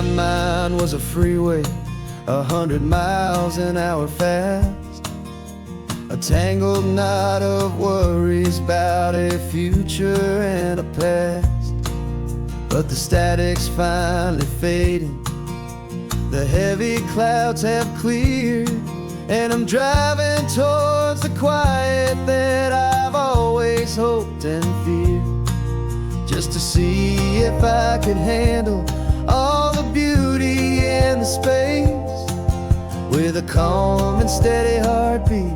my mind was a freeway, 100 miles an hour fast, a tangled knot of worries about a future and a past. But the static's finally fading, the heavy clouds have cleared, and I'm driving towards the quiet that I've always hoped and feared, just to see if I could handle all the beauty and the space, with a calm and steady heartbeat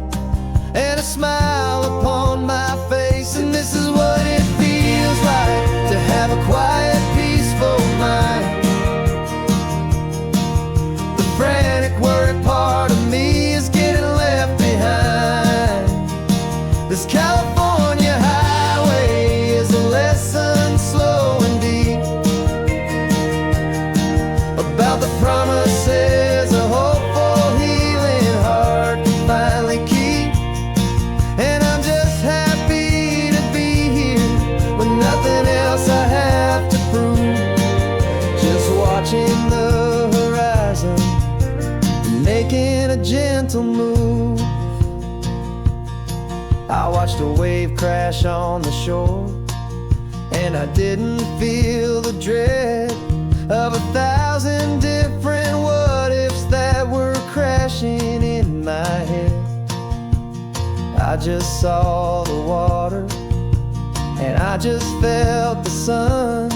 and a smile upon my face. And this is what it feels like to have a quiet, peaceful mind. The frantic, worried part of me is getting left behind. This California highway is a lesson slow and deep about the promises a hopeful, healing heart can finally keep. And I'm just happy to be here with nothing else I have to prove, just watching the horizon, making a gentle move. I watched a wave crash on the shore, and I didn't feel the dread of 1,000 different what-ifs that were crashing in my head. I just saw the water, and I just felt the sun.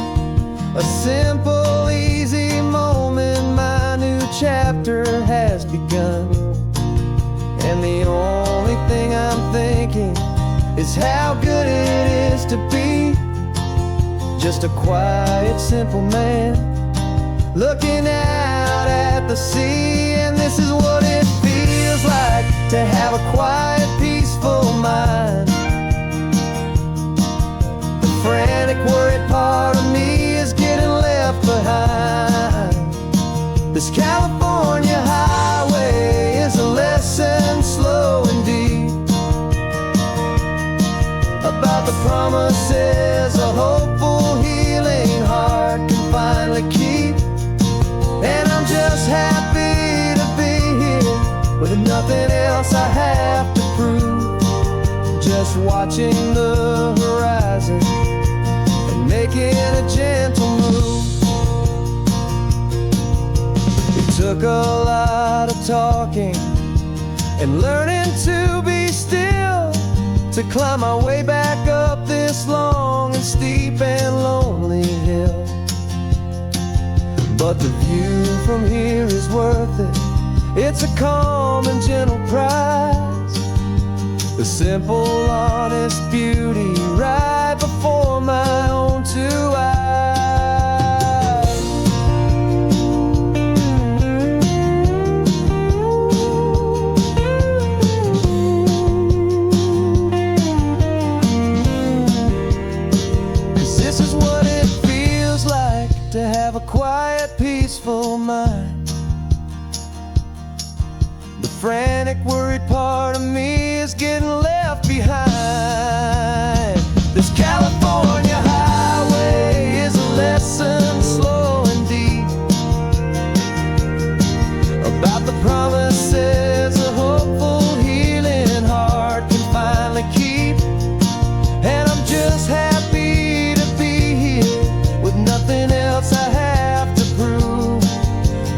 A simple, easy moment, my new chapter has begun. And the only thing I'm thinking is how good it is to be just a quiet, simple man looking out at the sea. And this is what it feels like to have a quiet, peaceful mind. The frantic, worried part of me is getting left behind. This California highway is a lesson slow and deep about the promises a hopeful, healing heart can finally keep. And I'm just happy to be here with nothing else I have to prove, just watching the horizon and making a gentle move. It took a lot of talking and learning to be still to climb my way back up this long and steep and lonely hill. But the view from here is worth it. It's a calm and gentle prize, the simple, honest beauty right before my own two eyes. This is what it feels like to have a quiet, peaceful mind. The frantic, worried part of me is getting left behind. This California highway is a lesson slow and deep about the promises a hopeful, healing heart can finally keep. And I'm just happy to be here with nothing else I have to prove,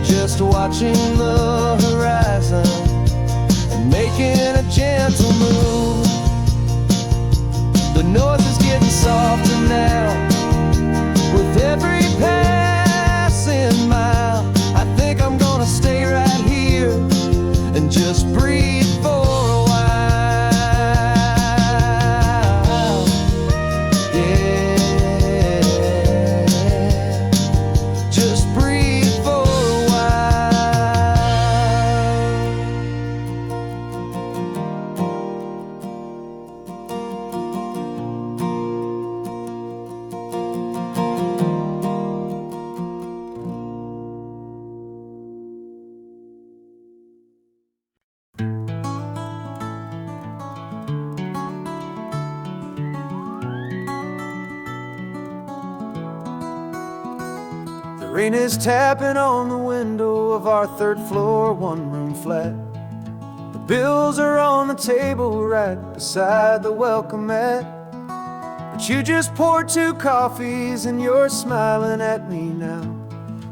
just watching the horizon and making a gentle move. The noise is getting softer now with every passing mile. I think I'm gonna stay right here and just breathe for a while. Yeah, just breathe for a while. Rain is tapping on the window of our third floor, one-room flat. The bills are on the table right beside the welcome mat. But you just poured 2 coffees and you're smiling at me now.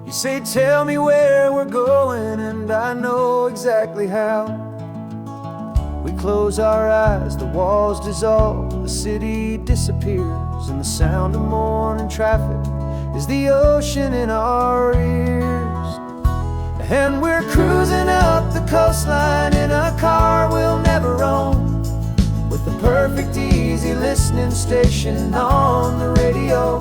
You say, tell me where we're going, and I know exactly how. We close our eyes, the walls dissolve, the city disappears, and the sound of morning traffic is the ocean in our ears. And we're cruising up the coastline in a car we'll never own, with the perfect easy listening station on the radio.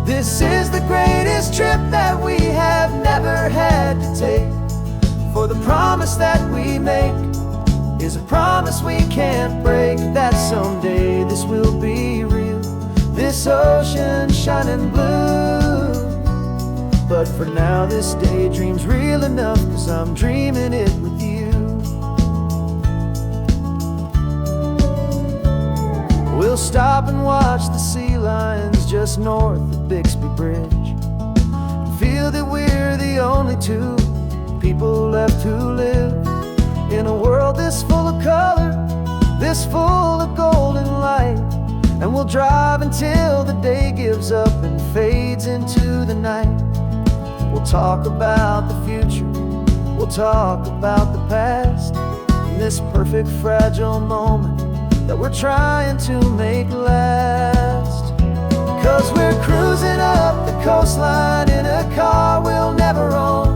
This is the greatest trip that we have never had to take, for the promise that we make is a promise we can't break, that someday this will be real, this ocean shining blue. But for now this daydream's real enough, 'cause I'm dreaming it with you. We'll stop and watch the sea lions just north of Bixby Bridge, and feel that we're the only 2 people left who live in a world this full of color, this full of golden light. And we'll drive until the day gives up and fades into the night. We'll talk about the future, we'll talk about the past, in this perfect fragile moment that we're trying to make last. 'Cause we're cruising up the coastline in a car we'll never own,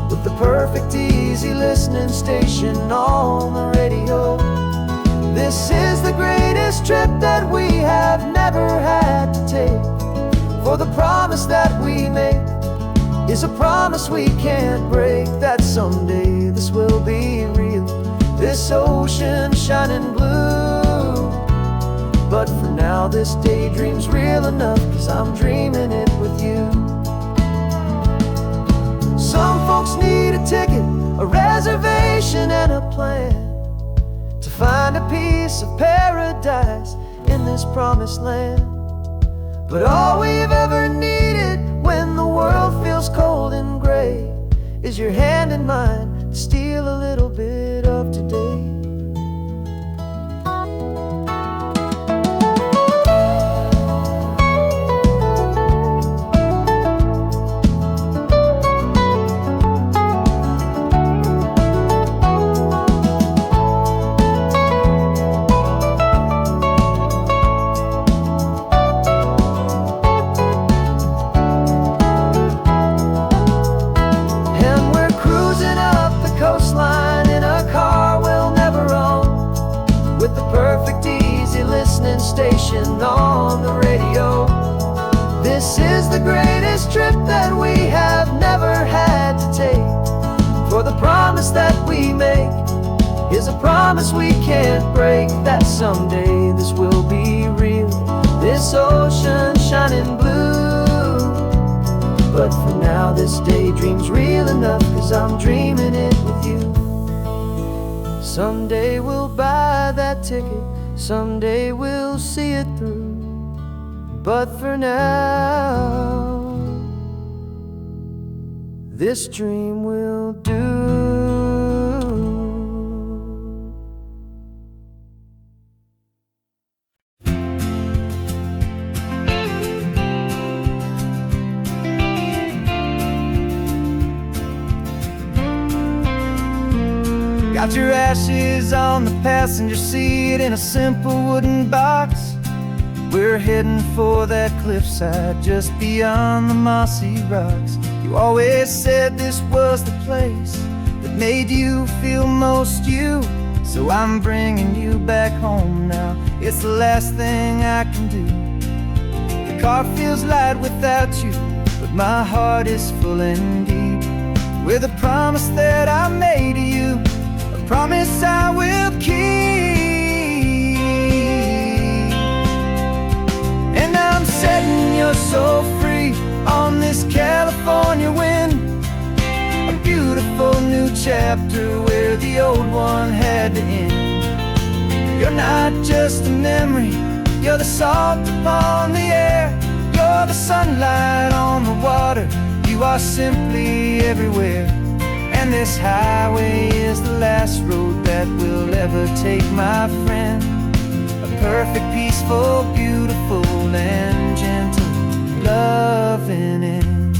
with the perfect easy listening station on the radio. This is the greatest trip that we have never had to take, for the promise that we make is a promise we can't break, that someday this will be real, this ocean shining blue. But for now this daydream's real enough, 'cause I'm dreaming it with you. Some folks need a ticket, a reservation and a plan, to find a piece of paradise in this promised land. But all we've ever needed when the world feels cold and gray is your hand in mine to steal a little bit of today. Station on the radio. This is the greatest trip that we have never had to take, for the promise that we make is a promise we can't break, that someday this will be real, this ocean shining blue. But for now this daydream's real enough, 'cause I'm dreaming it with you. Someday we'll buy that ticket, someday we'll see it through, but for now this dream will do. Got your ashes on the passenger seat in a simple wooden box. We're heading for that cliffside just beyond the mossy rocks. You always said this was the place that made you feel most you, so I'm bringing you back home now. It's the last thing I can do. The car feels light without you, but my heart is full and deep with a promise that I made to you, promise I will keep. And I'm setting your soul free on this California wind, a beautiful new chapter where the old one had to end. You're not just a memory, you're the salt upon the air, you're the sunlight on the water, You are simply everywhere, and this highway is the last road that we'll ever take, my friend. A perfect, peaceful, beautiful, and gentle, loving end.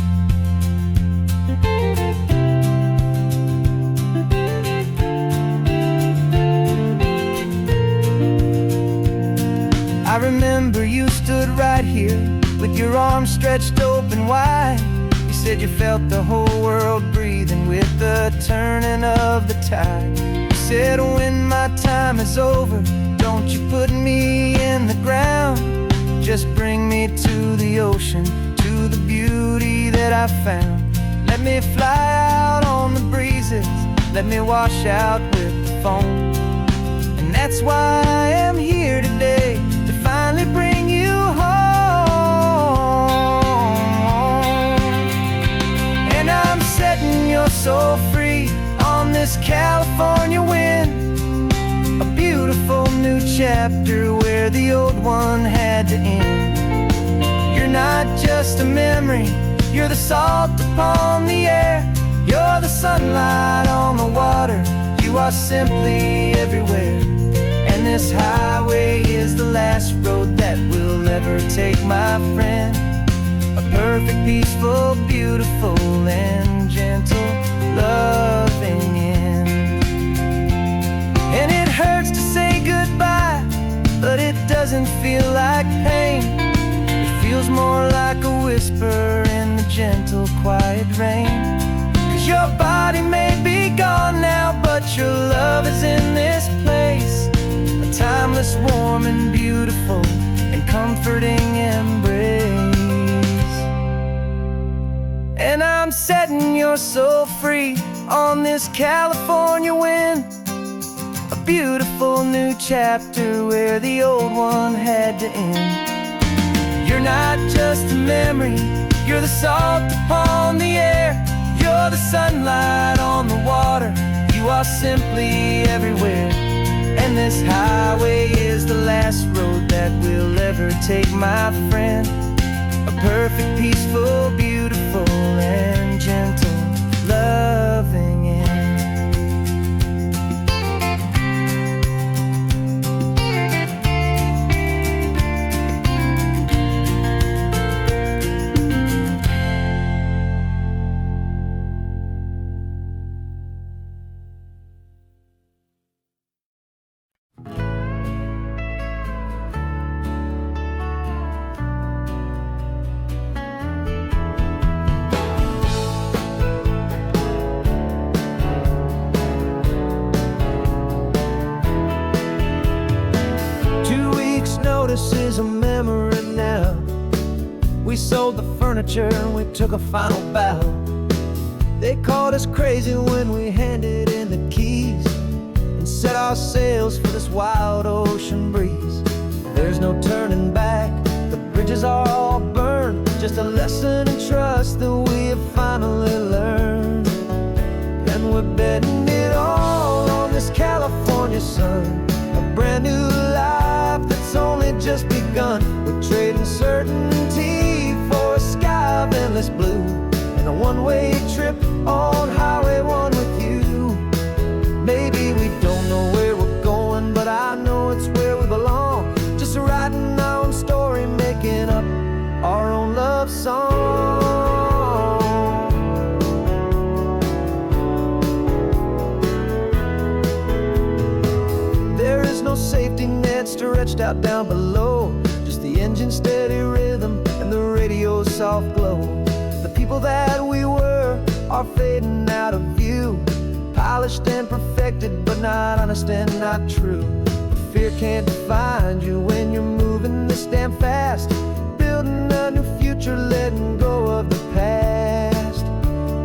I remember you stood right here with your arms stretched open wide. You said you felt the whole world breathing with the turning of the tide. You said, when my time is over, don't you put me in the ground. Just bring me to the ocean, to the beauty that I found. Let me fly out on the breezes, let me wash out with the foam. And that's why I am here today, to finally bring you home. And I'm setting your soul free on this California wind. A beautiful new chapter where the old one had to end. You're not just a memory, you're the salt upon the air. You're the sunlight on the water, you are simply everywhere. And this highway is the last road that we'll ever take, my friend. A perfect, peaceful, beautiful, and gentle, loving end. And it hurts to say goodbye, but it doesn't feel like pain. It feels more like a whisper in the gentle, quiet rain. 'Cause your body may be gone now, but your love is in this place. A timeless, warm, and beautiful, and comforting embrace. And I'm setting your soul free on this California wind. A beautiful new chapter where the old one had to end. You're not just a memory, you're the salt upon the air. You're the sunlight on the water, you are simply everywhere. And this highway is the last road that we'll ever take, my friend. A perfect, peaceful, beautiful, and gentle, loving end. This is a memory now. We sold the furniture and we took a final bow. They called us crazy when we handed in the keys and set our sails for this wild ocean breeze. There's no turning back, the bridges are all burned. Just a lesson in trust that we have finally learned. And we're betting it all on this California sun. A brand new life that's only just begun. We're trading certainty for a sky of endless blue, and a one-way trip on Highway 1 with you. Maybe we don't know where we're going, but I know it's where we belong. Just writing our own story, making up our own love song. No safety net stretched out down below, just the engine's steady rhythm and the radio's soft glow. The people that we were are fading out of view, polished and perfected, but not honest and not true. Fear can't define you when you're moving this damn fast, building a new future, letting go of the past.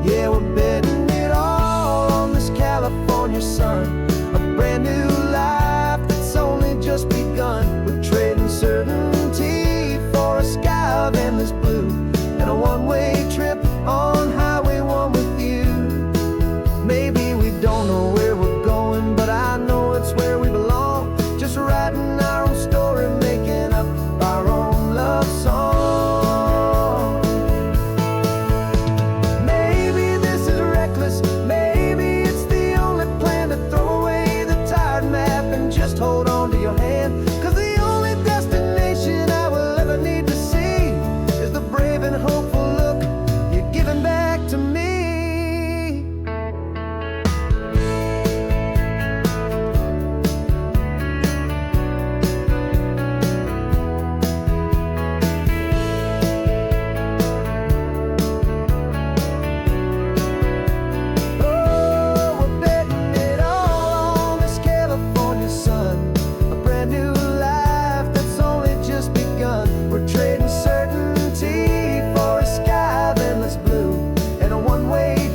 Yeah, we're betting it all on this California sun. A brand new life that's only just begun. We're trading certainty for a sky of endless blue, and a one-way trip on Highway 1 with you. Maybe we don't know where we're going, but I know it's where we belong. Just writing our own story, making up our own love song.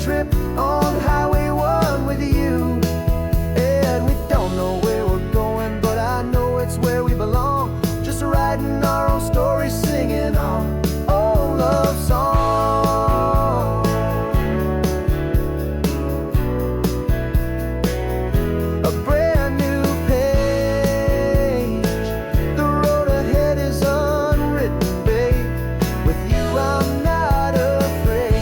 trip on Highway 1 with you. And we don't know where we're going, but I know it's where we belong. Just writing our own story, singing our own love song. A brand new page, the road ahead is unwritten, babe. With you I'm not afraid.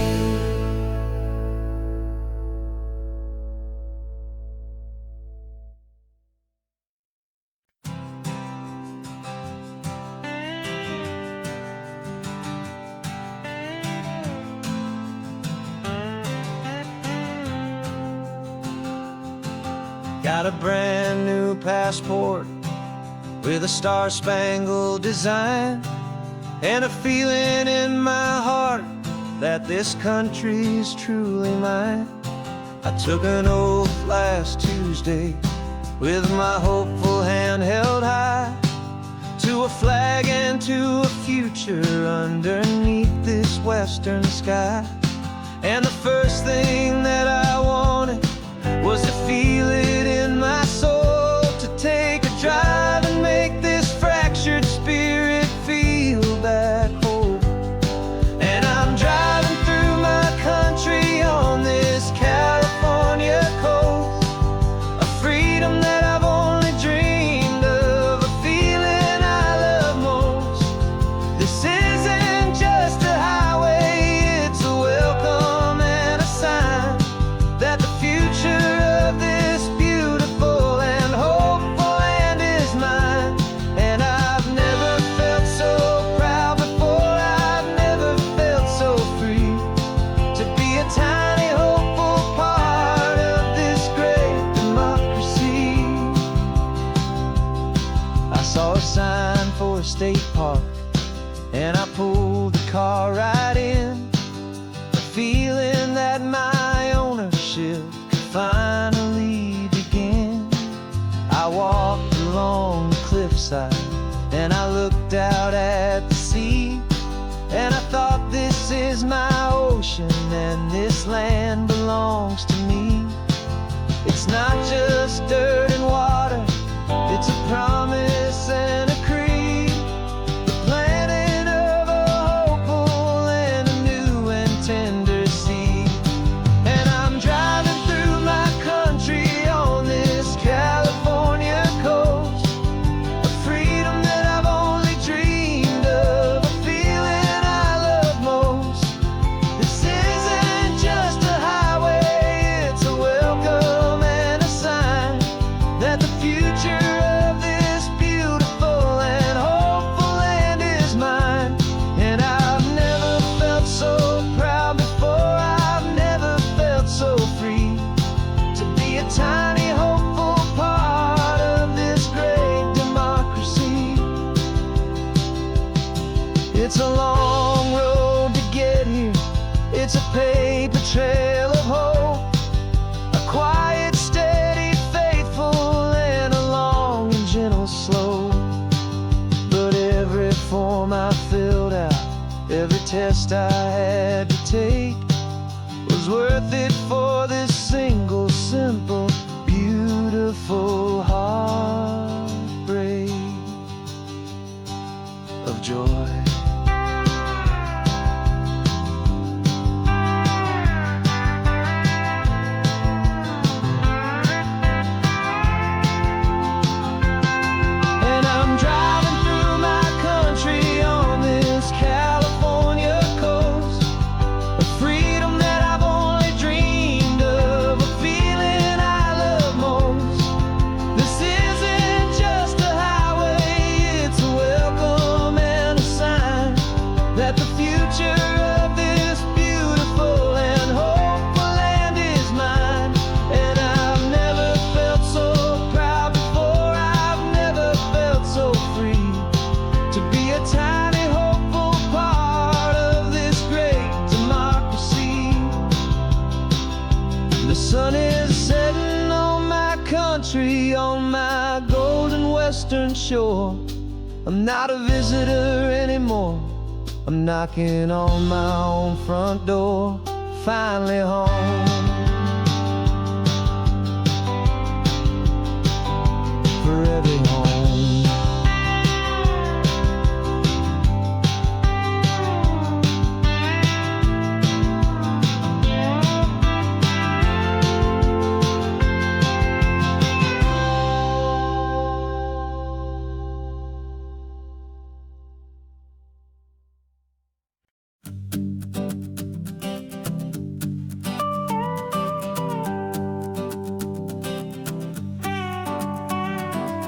Got a brand new passport with a star-spangled design, and a feeling in my heart that this country's truly mine. I took an oath last Tuesday with my hopeful hand held high, to a flag and to a future underneath this western sky. And the first thing that I wanted was to feel it in my soul, to take a drive and make this fractured spirit feel back home. And I'm driving through my country on this California coast, a freedom that I've only dreamed of, a feeling I love most. This isn't just a highway, it's a welcome and a sign that the future of this beautiful and hopeful land is mine. And I've never felt so proud before, I've never felt so free, to be a tiny hopeful part of this great democracy. I saw a sign for a state park, and I pulled the car right in, a feeling that my ownership could finally begin. I walked along the cliffside and I looked out at the sea, and I thought, this is my ocean and this land belongs to me. It's not just dirt and water, it's a promise and a creed, the planting of a hopeful and a new and tender seed. And I'm driving through my country on this California coast, a freedom that I've only dreamed of, a feeling I love most. This isn't just a highway, it's a welcome and a sign that the future of this beautiful and hopeful land is mine. And I've never felt so proud before, I've never felt so free, to be a tiny hopeful part of this great democracy. It's a long road to get here, it's a paper trail of hope, a quiet, steady, faithful, and a long and gentle slope. But every form I filled out, every test I had to take, was worth it for this single, simple, beautiful heartbreak of joy. And I'm driving through my country on this California coast, a freedom that I've only dreamed of, a feeling I love most. This isn't just a highway, it's a welcome and a sign that the future of this beautiful and hopeful land is mine. And I've never felt so proud before, I've never felt so free, to be a tiny hopeful part of this great democracy. The sun is setting on my country, on my golden western shore. I'm not a visitor anymore, I'm knocking on my own front door. finally home. Forever home.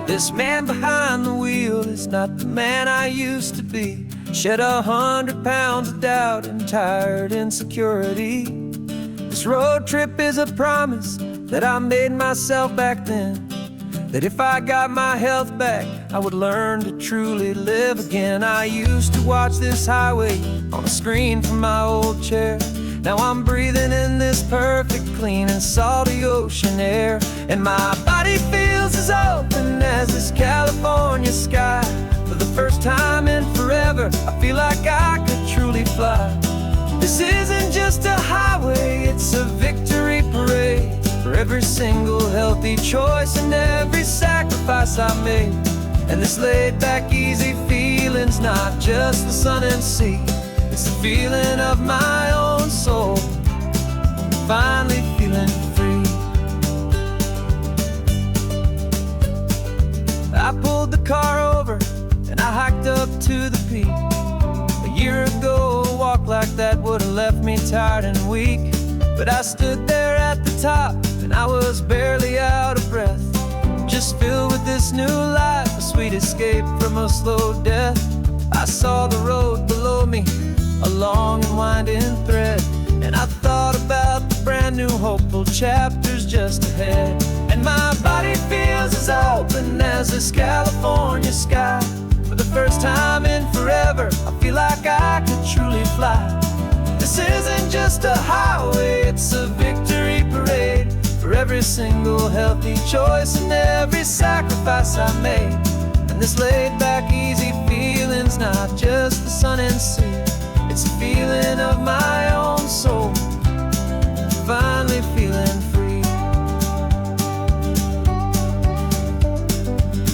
This man behind the wheel is not the man I used to be. Shed 100 pounds of doubt and tired insecurity. This road trip is a promise that I made myself back then, that if I got my health back, I would learn to truly live again. I used to watch this highway on a screen from my old chair. Now I'm breathing in this perfect, clean and salty ocean air. And my body feels as open as this California sky. For the first time in forever, I feel like I could truly fly. This isn't just a highway, it's a victory parade. For every single healthy choice and every sacrifice I made. And this laid back, easy feeling's not just the sun and sea. It's the feeling of my own soul, finally feeling free. I pulled the car over and I hiked up to the peak. A year ago, a walk like that would've left me tired and weak. But I stood there at the top and I was barely out of breath, just filled with this new life, a sweet escape from a slow death. I saw the road below me, a long and winding thread, and I thought about the brand new hopeful chapters just ahead. And my body feels as open as this California sky. For the first time in forever, I feel like I could truly fly. This isn't just a highway, it's a victory parade. For every single healthy choice and every sacrifice I made. And this laid back, easy feeling's not just the sun and sea. It's a feeling of my own soul, finally feeling free.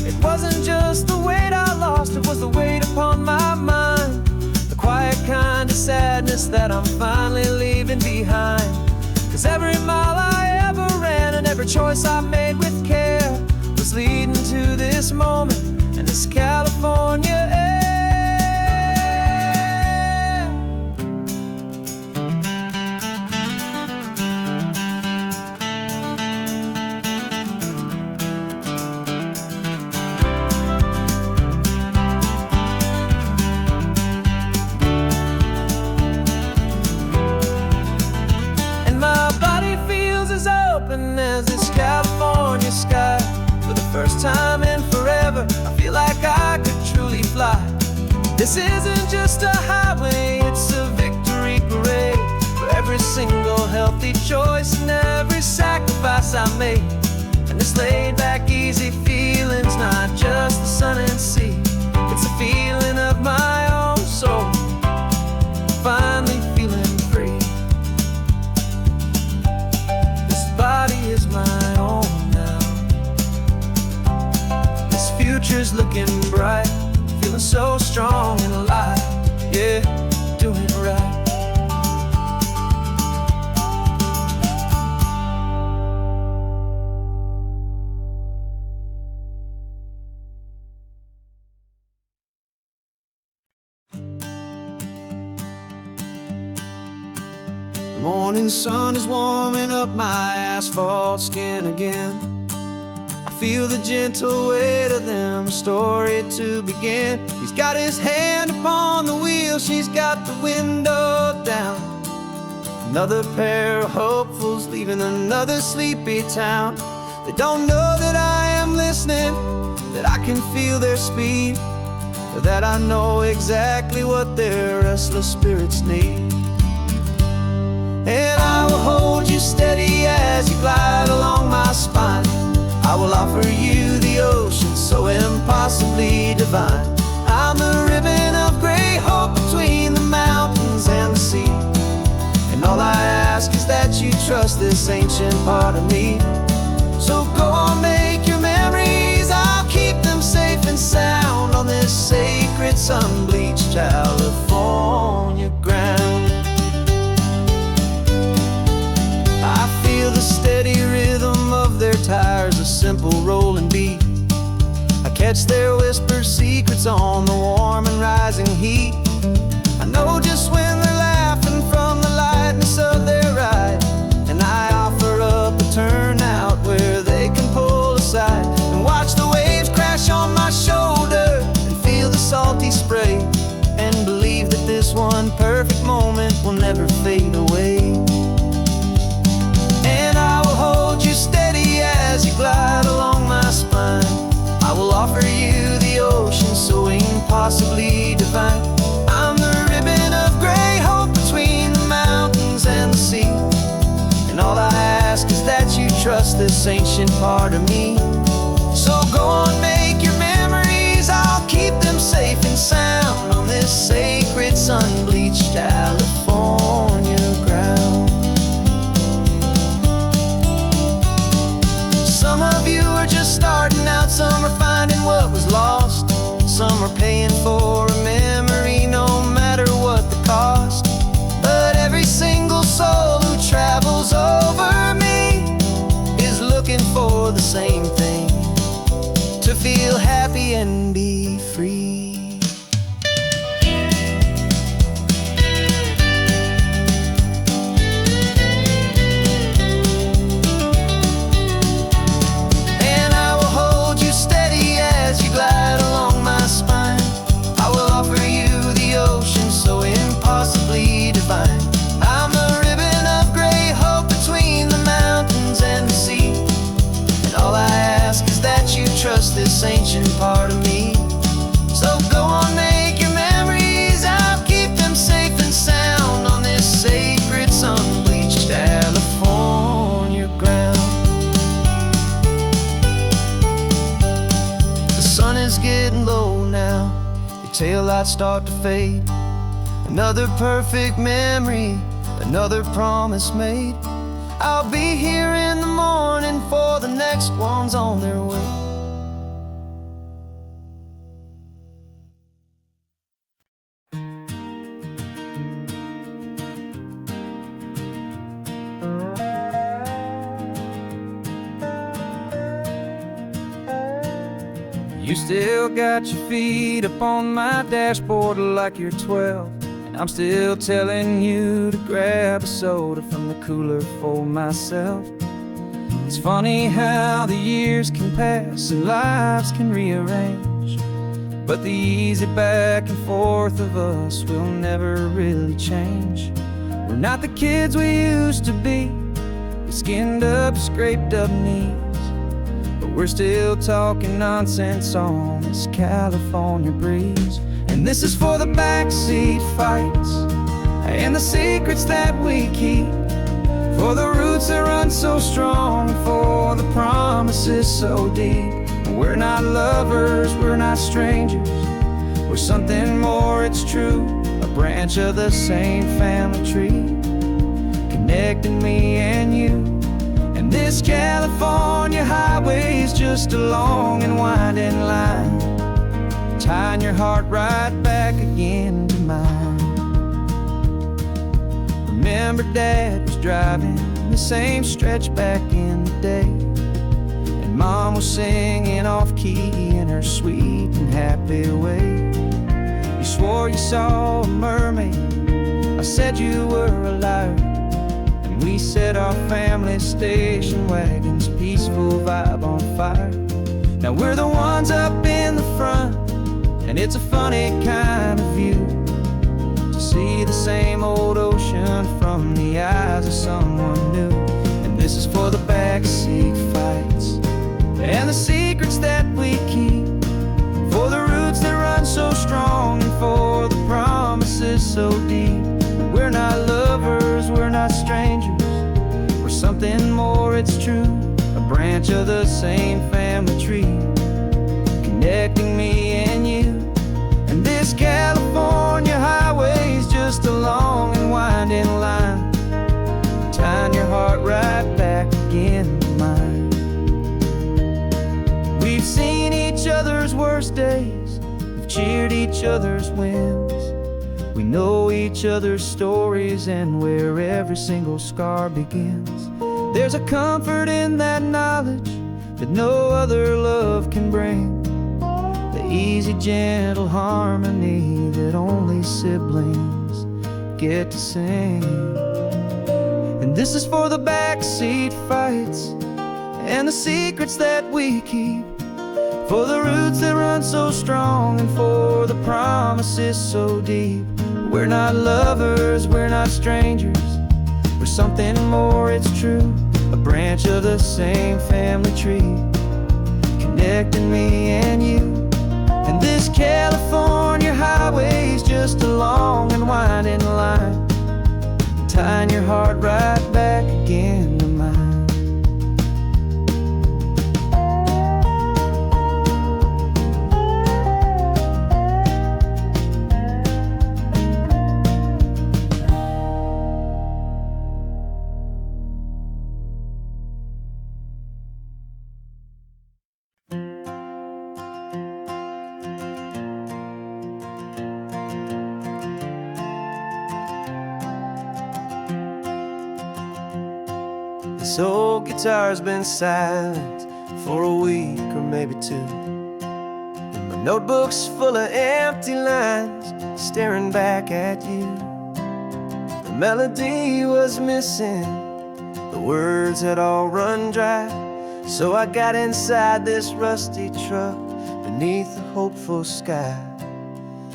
It wasn't just the weight I lost, it was the weight upon my mind. The quiet kind of sadness that I'm finally leaving behind. 'Cause every mile I ever ran and every choice I made with care was leading to this moment and this California air. As this California sky. For the first time in forever, I feel like I could truly fly. This isn't just a highway, it's a victory parade. For every single healthy choice and every sacrifice I made. And this laid back, easy feeling's not just the sun and sea. It's a feeling of my own soul, finally feeling free. Body is my own now. This future's looking bright, feeling so strong and alive. Yeah, doing it right. The morning sun is warming up my asphalt skin again. I feel the gentle weight of them, a story to begin. He's got his hand upon the wheel, she's got the window down. Another pair of hopefuls leaving another sleepy town. They don't know that I am listening, that I can feel their speed, or that I know exactly what their restless spirits need. And I will hold you steady as you glide along my spine. I will offer you the ocean so impossibly divine. I'm the ribbon of gray hope between the mountains and the sea. And all I ask trust this ancient part of me. So go on, make your memories, I'll keep them safe and sound on this sacred sun-bleached California ground. I feel the steady rhythm of their tires, a simple rolling beat. I catch their whispered secrets on the warm and rising heat. I know just when they're laughing from the lightness of their ride, and I offer up a turnout where they can pull aside and watch the waves crash on my shoulder and feel the salty spray, and believe that this one perfect moment will never fade away. And I will hold you steady as you glide along my spine. I will offer you the ocean so impossibly divine. I'm the ribbon of gray hope between the mountains and the sea, and all I ask is that you trust this ancient part of me. So go on, make your memories, I'll keep them safe and sound on this sacred sun-bleached California ground. Some of you are just starting out, some are finding what was lost, some are paying for a memory no matter what the cost. But every single soul who travels over me is looking for the same thing, to feel happy and be free. Trust this ancient part of me. So go on, make your memories, I'll keep them safe and sound on this sacred sun-bleached California ground. The sun is getting low now, your taillights start to fade. Another perfect memory, another promise made. I'll be here in the morning for the next ones on their way. You still got your feet up on my dashboard like you're 12, and I'm still telling you to grab a soda from the cooler for myself. It's funny how the years can pass and lives can rearrange, but the easy back and forth of us will never really change. We're not the kids we used to be, with skinned up, scraped up knees, but we're still talking nonsense on this California breeze. And this is for the backseat fights and the secrets that we keep, for the roots that run so strong, for the promises so deep. We're not lovers, we're not strangers, we're something more, it's true. A branch of the same family tree, connecting me and you. And this California highway is just a long and winding line, tying your heart right back again to mine. Remember Dad was driving the same stretch back in the day, and Mom was singing off-key in her sweet and happy way. You swore you saw a mermaid, I said you were a liar, and we set our family station wagon's peaceful vibe on fire. Now we're the ones up in the front, and it's a funny kind of view to see the same old ocean from the eyes of someone new. And this is for the backseat fights and the secrets that we keep, for the roots that run so strong and for the promises so deep. We're not lovers, we're not strangers, we're something more, it's true. A branch of the same family tree, connecting me and you. And this California highway is just a long and winding line, tying your heart cheered each other's wins. We know each other's stories and where every single scar begins. There's a comfort in that knowledge that no other love can bring. The easy, gentle harmony that only siblings get to sing. And this is for the backseat fights and the secrets that we keep, for the roots that run so strong and for the promises so deep. We're not lovers, we're not strangers, we're something more, it's true. A branch of the same family tree, connecting me and you. And this California highway's just a long and winding line, tying your heart right back again to mine. This old guitar's been silent for a week or maybe two, and my notebook's full of empty lines staring back at you. The melody was missing, the words had all run dry, so I got inside this rusty truck beneath the hopeful sky,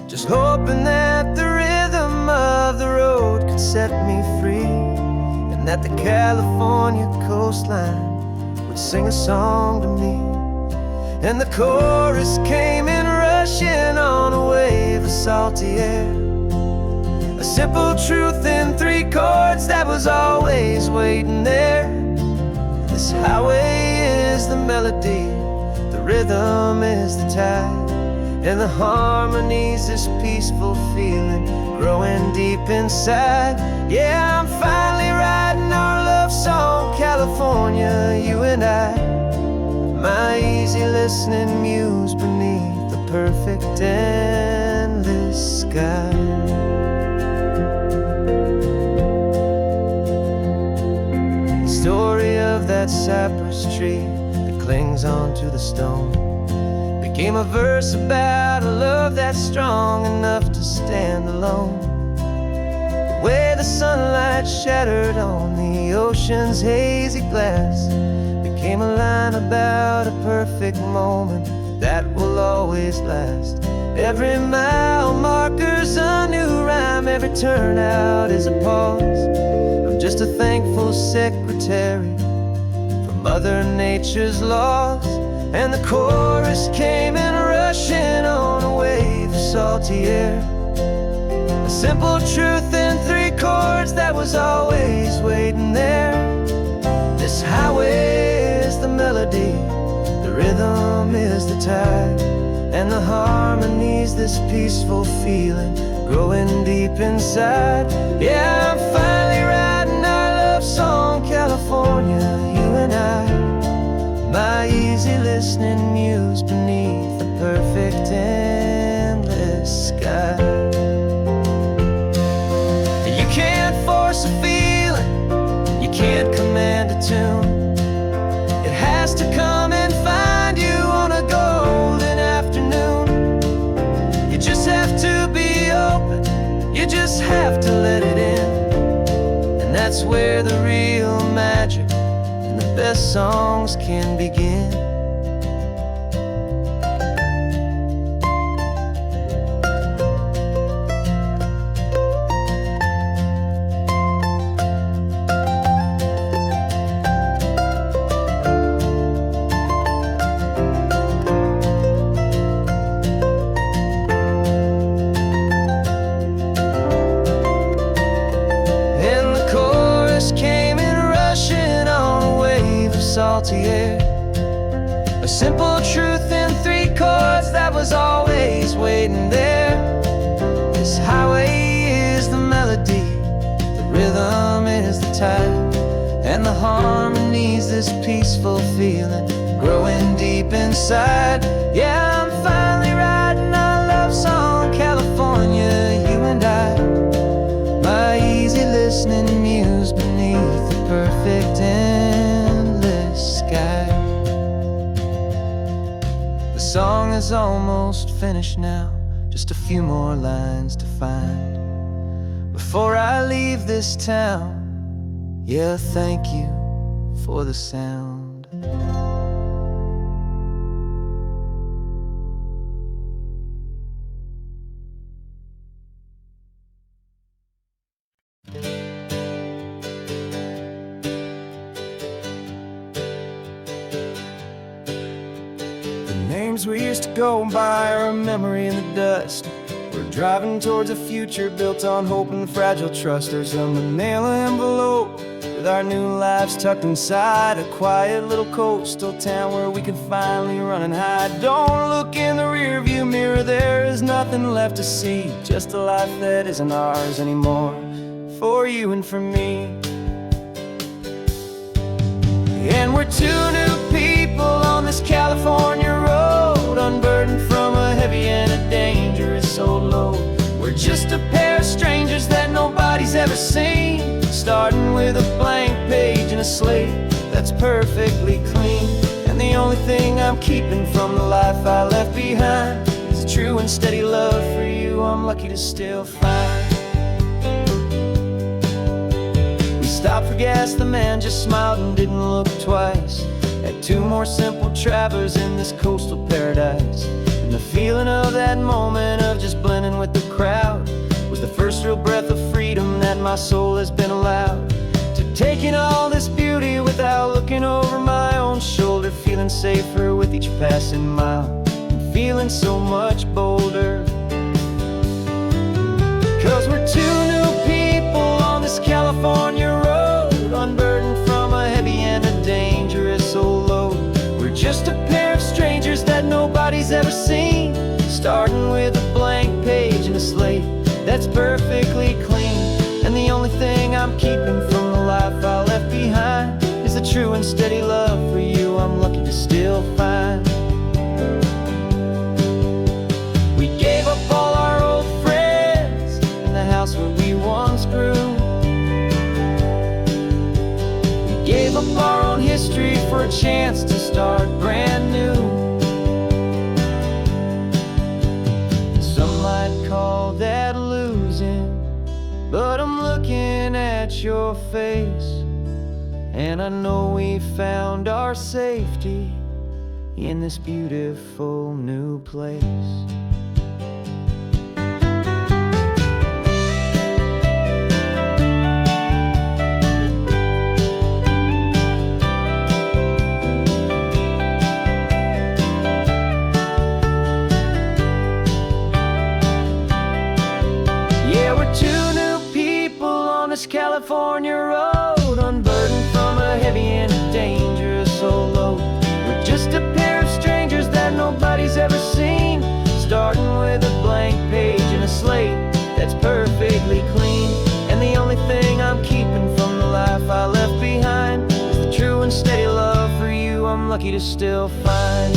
just hoping that the rhythm of the road could set me free, and that the California coastline would sing a song to me. And the chorus came in rushing on a wave of salty air, a simple truth in 3 chords that was always waiting there. This highway is the melody, the rhythm is the tide, and the harmony's this peaceful feeling growing deep inside. Yeah, I'm finally writing our love song, California, you and I, my easy listening muse beneath the perfect endless sky. The story of that cypress tree that clings onto the stone became a verse about a love that's strong enough to stand alone. The way the sunlight shattered on the ocean's hazy glass became a line about a perfect moment that will always last. Every mile marker's a new rhyme, every turnout is a pause. I'm just a thankful secretary for Mother Nature's laws. And the chorus came in rushing on a wave of salty air, a simple truth in 3 chords that was always waiting there. This highway is the melody, the rhythm is the tide, and the harmony's this peaceful feeling growing deep inside. Yeah, I'm finally writing our love song, California, you and I, my easy listening muse beneath the perfect endless sky. You can't force a feeling, you can't command a tune. It has to come and find you on a golden afternoon. You just have to be open, you just have to let it in, and that's where the real magic, the best songs can begin. And the chorus came in rushing on a wave of salty air, a simple truth in 3 chords that was always waiting there. This highway is the melody, the rhythm is the tide, and the harmony's this peaceful feeling growing deep inside. Yeah, I'm finally writing our love perfect endless sky. The song is almost finished now, just a few more lines to find before I leave this town. Yeah, thank you for the sound. Names we used to go by are a memory in the dust. We're driving towards a future built on hope and fragile trust. There's a manila envelope with our new lives tucked inside, a quiet little coastal town where we can finally run and hide. Don't look in the rearview mirror, there is nothing left to see, just a life that isn't ours anymore, for you and for me. And we're two new people on this California road, unburdened from a heavy and a dangerous old load. We're just a pair of strangers that nobody's ever seen, starting with a blank page and a slate that's perfectly clean. And the only thing I'm keeping from the life I left behind is a true and steady love for you I'm lucky to still find. Stopped for gas, the man just smiled and didn't look twice. Had two more simple travelers in this coastal paradise. And the feeling of that moment of just blending with the crowd was the first real breath of freedom that my soul has been allowed to take in all this beauty without looking over my own shoulder, feeling safer with each passing mile and feeling so much bolder. 'Cause we're two new people on this California road, unburdened from a heavy and a dangerous old load. We're just a pair of strangers that nobody's ever seen, starting with a blank page and a slate that's perfectly clean. And the only thing I'm keeping from the life I left behind is a true and steady love for you I'm lucky to still find. We gave up all our old friends in the house where we once grew. Gave up our own history for a chance to start brand new. Some might call that losing, but I'm looking at your face, and I know we found our safety in this beautiful new place. California road, unburdened from a heavy and a dangerous old load. We're just a pair of strangers that nobody's ever seen, starting with a blank page and a slate that's perfectly clean. And the only thing I'm keeping from the life I left behind is the true and steady love for you I'm lucky to still find.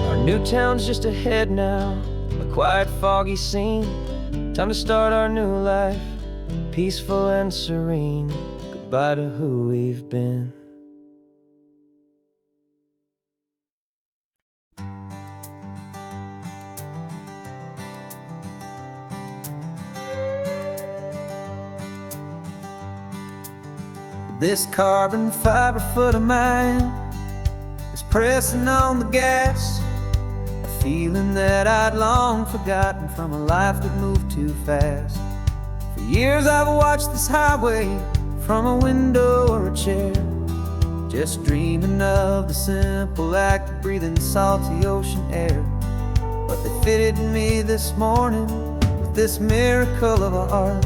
Our new town's just ahead now, a quiet foggy scene. Time to start our new life, peaceful and serene. Goodbye to who we've been. This carbon fiber foot of mine is pressing on the gas, feeling that I'd long forgotten from a life that moved too fast. For years I've watched this highway from a window or a chair, just dreaming of the simple act of breathing salty ocean air. But they fitted me this morning with this miracle of art,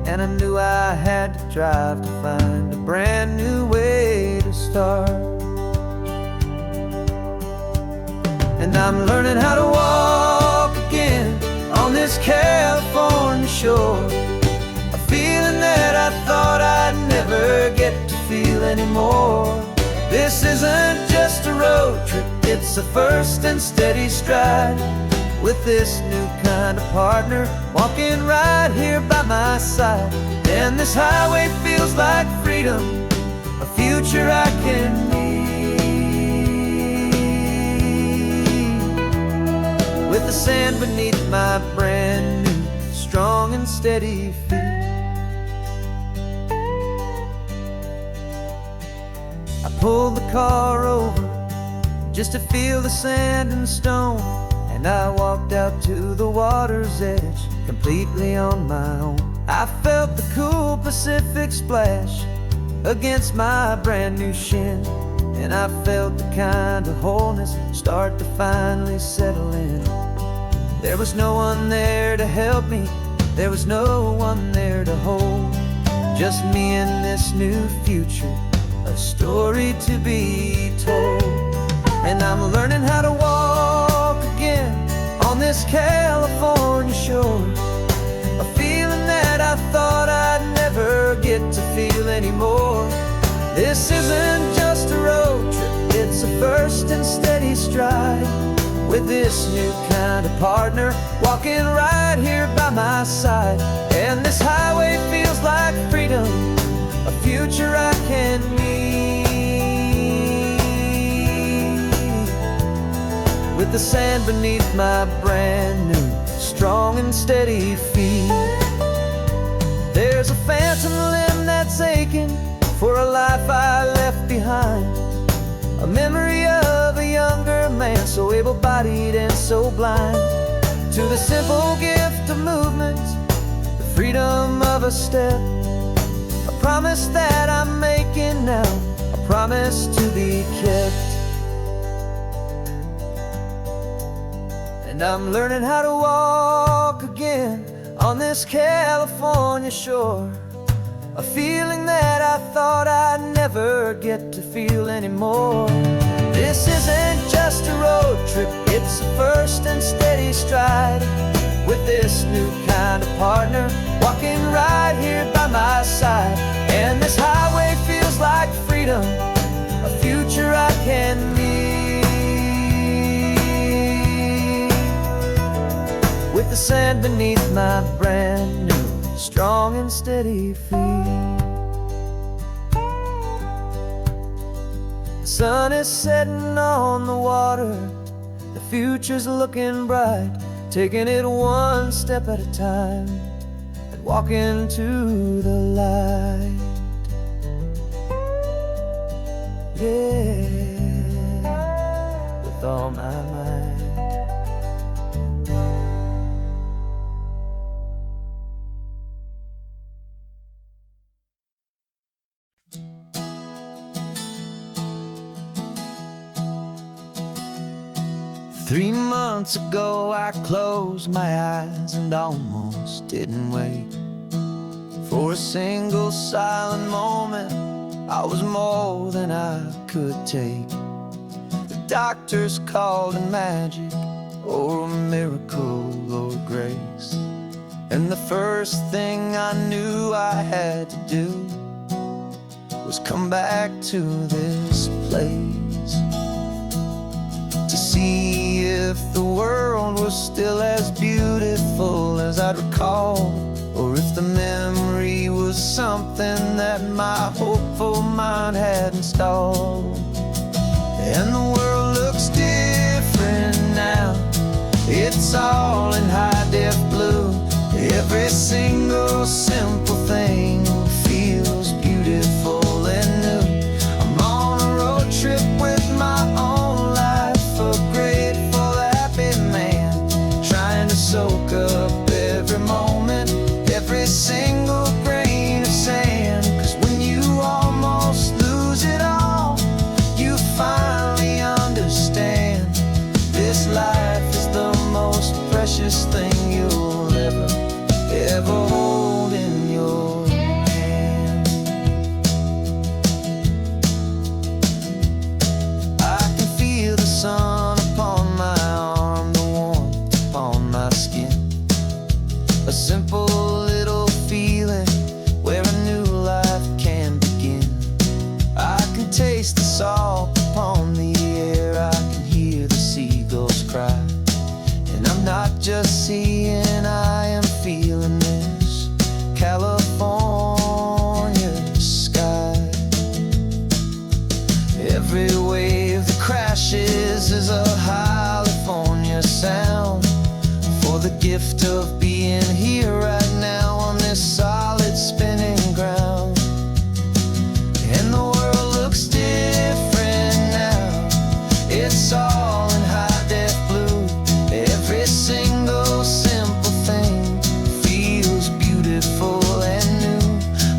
and I knew I had to drive to find a brand new way to start. And I'm learning how to walk again on this California shore, a feeling that I thought I'd never get to feel anymore. This isn't just a road trip, it's a first and steady stride, with this new kind of partner walking right here by my side. And this highway feels like freedom, a future I can need, with the sand beneath my brand new strong and steady feet. I pulled the car over just to feel the sand and stone, and I walked out to the water's edge completely on my own. I felt the cool Pacific splash against my brand new shin, and I felt the kind of wholeness start to finally settle in. There was no one there to help me, there was no one there to hold, just me and this new future, a story to be told. And I'm learning how to walk again on this California shore, a feeling that I thought I'd never get to feel anymore. This isn't just a road trip, it's a first and steady stride, with this new kind of partner walking right here by my side. And this highway feels like freedom, a future I can need, with the sand beneath my brand new strong and steady feet. There's a phantom limb that's aching for a life I left behind, a memory of a younger man so able-bodied and so blind, to the simple gift of movement, the freedom of a step, a promise that I'm making now, a promise to be kept. And I'm learning how to walk again on this California shore, a feeling that I thought I'd never get to feel anymore. This isn't just a road trip, it's a first and steady stride, with this new kind of partner walking right here by my side. And this highway feels like freedom, a future I can need, with the sand beneath my brand new strong and steady feet. The sun is setting on the water, the future's looking bright, taking it one step at a time and walking to the light. Yeah, with all my might. 3 months ago I closed my eyes and almost didn't wake. For a single silent moment I was more than I could take. The doctors called it magic, or a miracle, or grace. And the first thing I knew I had to do was come back to this place, to see if the world was still as beautiful as I'd recall, or if the memory was something that my hopeful mind had installed. And the world looks different now, it's all in high-def blue. Every single simple thing feels beautiful and new. I'm on a road trip with my own life, a grateful, happy man, trying to soak up every moment, every single grain of sand. 'Cause when you almost lose it all, you finally understand this life is the most precious thing you'll ever hold in your gift of being here right now on this solid spinning ground. And the world looks different now. It's all in high def blue. Every single simple thing feels beautiful and new.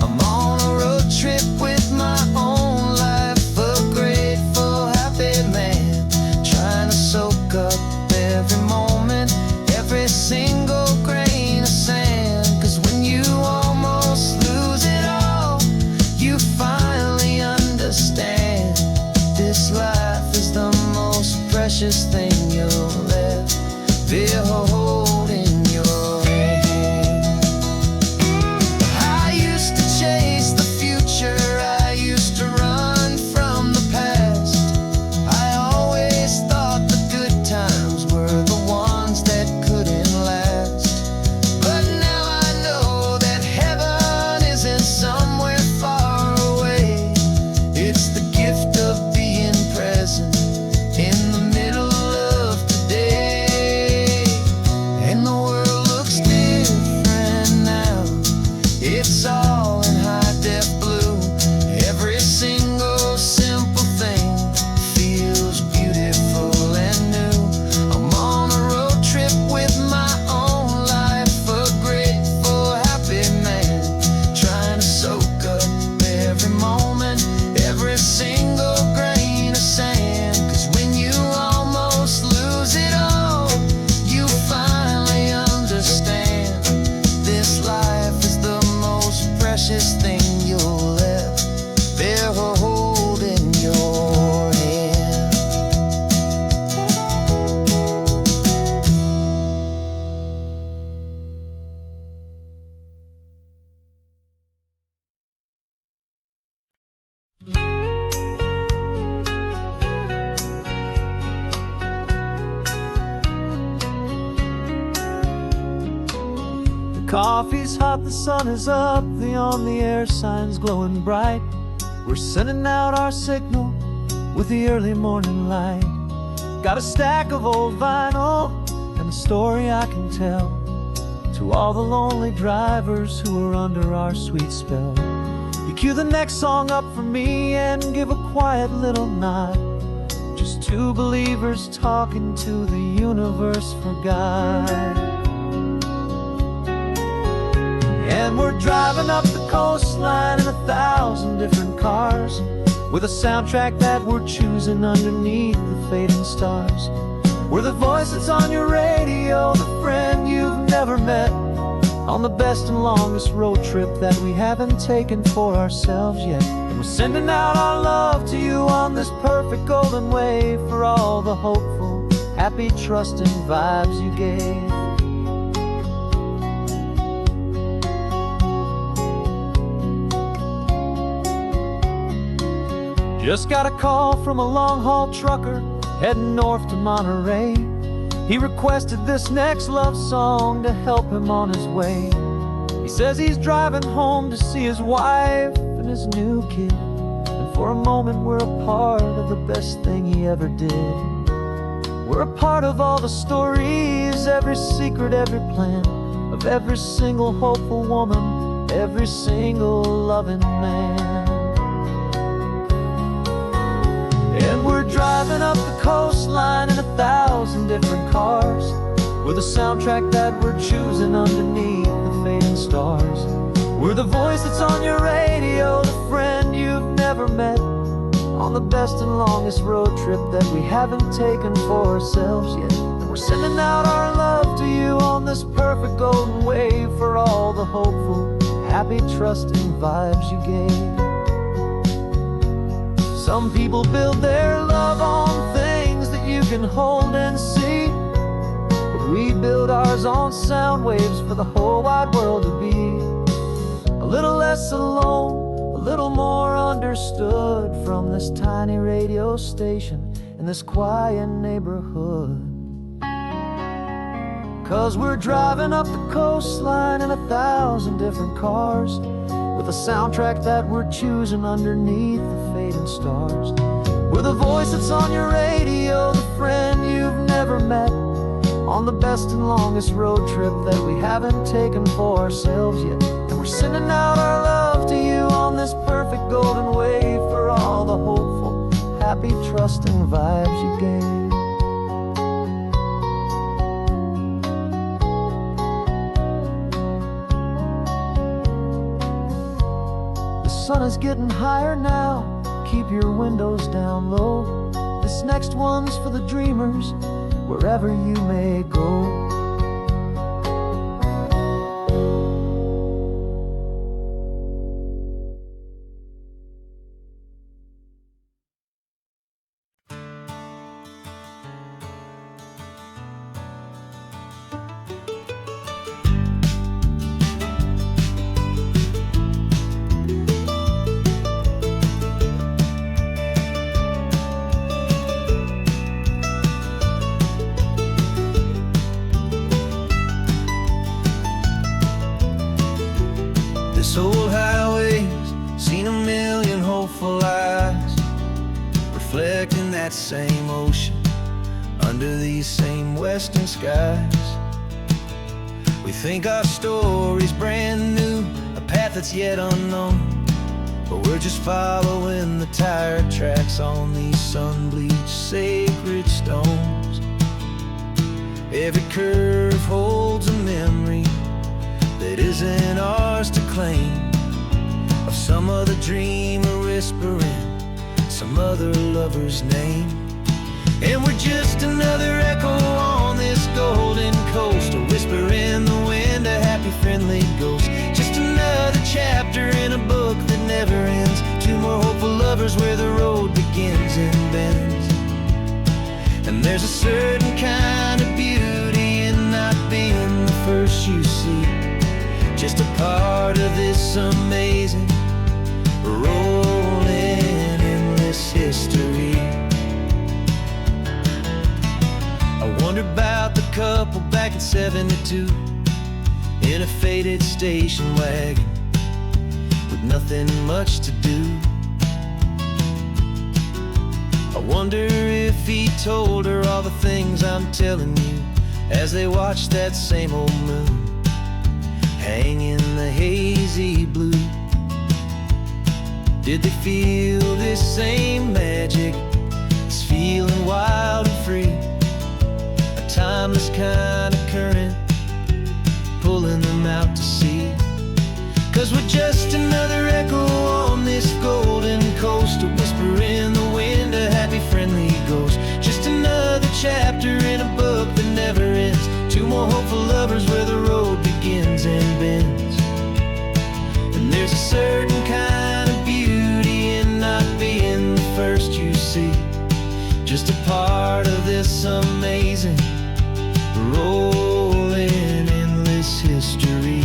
I'm on a road trip with my own life, a grateful, happy man, trying to soak up every moment, every single grain of sand. 'Cause when you almost lose it all, you finally understand this life is the most precious thing you'll ever hold in your hand. I used to chase the future, I used to run from the past. I always thought the good times were the ones that couldn't last. But now I know that heaven isn't somewhere far away. It's the gift of being present in the middle of today. And the world looks different now. It's all in high def blue. Every single simple thing feels beautiful and new. I'm on a road trip with my own life, a grateful, happy man, trying to soak up every moment, every single grain of sand. 'Cause when you almost lose it all, you finally understand this life is the most precious thing you'll ever hold in your hand. The coffee's hot, the sun is up, the on the air sign's glowing bright. We're sending out our signal with the early morning light. Got a stack of old vinyl and a story I can tell to all the lonely drivers who are under our sweet spell. You cue the next song up for me and give a quiet little nod. Just two believers talking to the universe for God. And we're driving up the coastline in 1,000 different cars, with a soundtrack that we're choosing underneath the fading stars. We're the voice that's on your radio, the friend you've never met, on the best and longest road trip that we haven't taken for ourselves yet. And we're sending out our love to you on this perfect golden wave, for all the hopeful, happy, trusting vibes you gave. Just got a call from a long-haul trucker heading north to Monterey. He requested this next love song to help him on his way. He says he's driving home to see his wife and his new kid, and for a moment we're a part of the best thing he ever did. We're a part of all the stories, every secret, every plan, of every single hopeful woman, every single loving man. And we're driving up the coastline in 1,000 different cars, with a soundtrack that we're choosing underneath the fading stars. We're the voice that's on your radio, the friend you've never met, on the best and longest road trip that we haven't taken for ourselves yet. And we're sending out our love to you on this perfect golden wave, for all the hopeful, happy, trusting vibes you gave. Some people build their love on things that you can hold and see, but we build ours on sound waves for the whole wide world to be a little less alone, a little more understood, from this tiny radio station in this quiet neighborhood. 'Cause we're driving up the coastline in 1,000 different cars, with a soundtrack that we're choosing underneath the fading stars. We're the voice that's on your radio, the friend you've never met, on the best and longest road trip that we haven't taken for ourselves yet. And we're sending out our love to you on this perfect golden wave for all the hopeful, happy, trusting vibes you gave. The sun is getting higher now, keep your windows down low. This next one's for the dreamers, wherever you may go. This old highway's seen a million hopeful eyes, reflecting that same ocean under these same western skies. We think our story's brand new, a path that's yet unknown, but we're just following the tire tracks on these sun-bleached sacred stones. Every curve holds a memory that isn't ours to claim, of some other dreamer whispering some other lover's name. And we're just another echo on this golden coast, a whisper in the wind, a happy friendly ghost. Just another chapter in a book that never ends, two more hopeful lovers where the road begins and bends. And there's a certain kind of beauty in not being the first you see, just a part of this amazing, rolling, endless history. I wonder about the couple back in '72 in a faded station wagon with nothing much to do. I wonder if he told her all the things I'm telling you as they watched that same old moon hang in the hazy blue. Did they feel this same magic, this feeling wild and free, a timeless kind of current pulling them out to sea? 'Cause we're just another echo on this golden coast, a whisper in the wind, a happy friendly ghost. Just another chapter in a book that never ends, two more hopeful lovers where the road begins and bends. And there's a certain kind of beauty in not being the first you see, just a part of this amazing, rolling, endless history.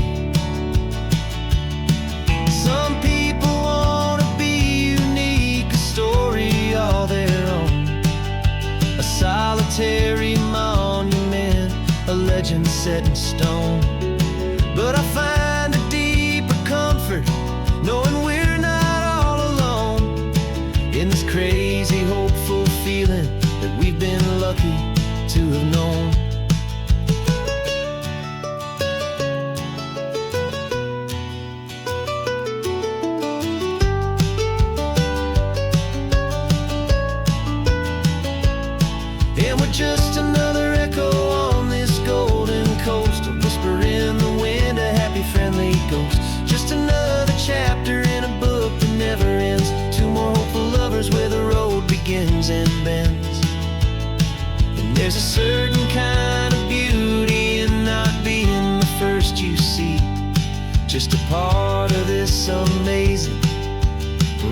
Some people want to be unique, a story all their own, a solitary monument, a legend set in stone. But I find a deeper comfort knowing we're not all alone in this crazy, hopeful feeling that we've been lucky to have known. And we're just another echo on this golden coast, a whisper in the wind, a happy friendly ghost. Just another chapter in a book that never ends, two more hopeful lovers where the road begins and bends. And there's a certain kind of beauty in not being the first you see, just a part of this amazing,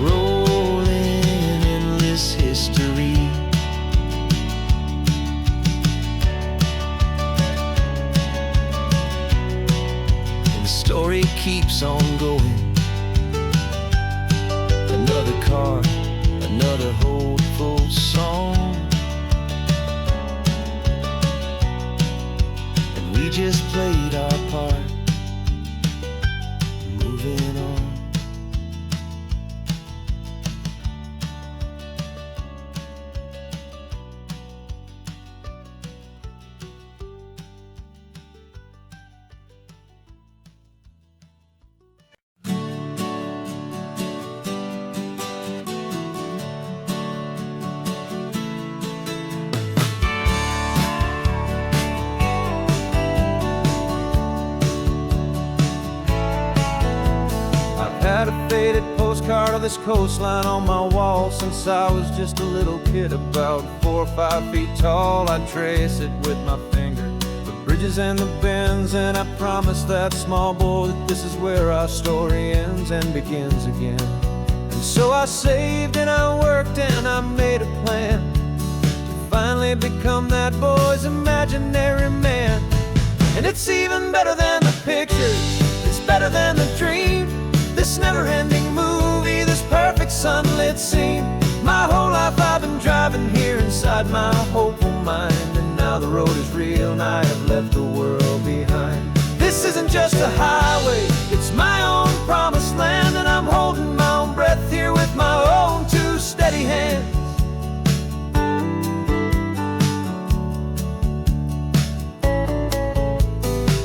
rolling, endless history. Story keeps on going. Another car, another hopeful song, and we just played our part, moving on. art of this coastline on my wall since I was just a little kid, about 4 or 5 feet tall. I'd trace it with my finger, the bridges and the bends, and I promised that small boy that this is where our story ends and begins again. And so I saved and I worked and I made a plan to finally become that boy's imaginary man. And it's even better than the pictures, it's better than the dream, this never-ending movie, this perfect sunlit scene. My whole life I've been driving here inside my hopeful mind, and now the road is real and I have left the world behind. This isn't just a highway, it's my own promised land, and I'm holding my own breath here with my own 2 steady hands.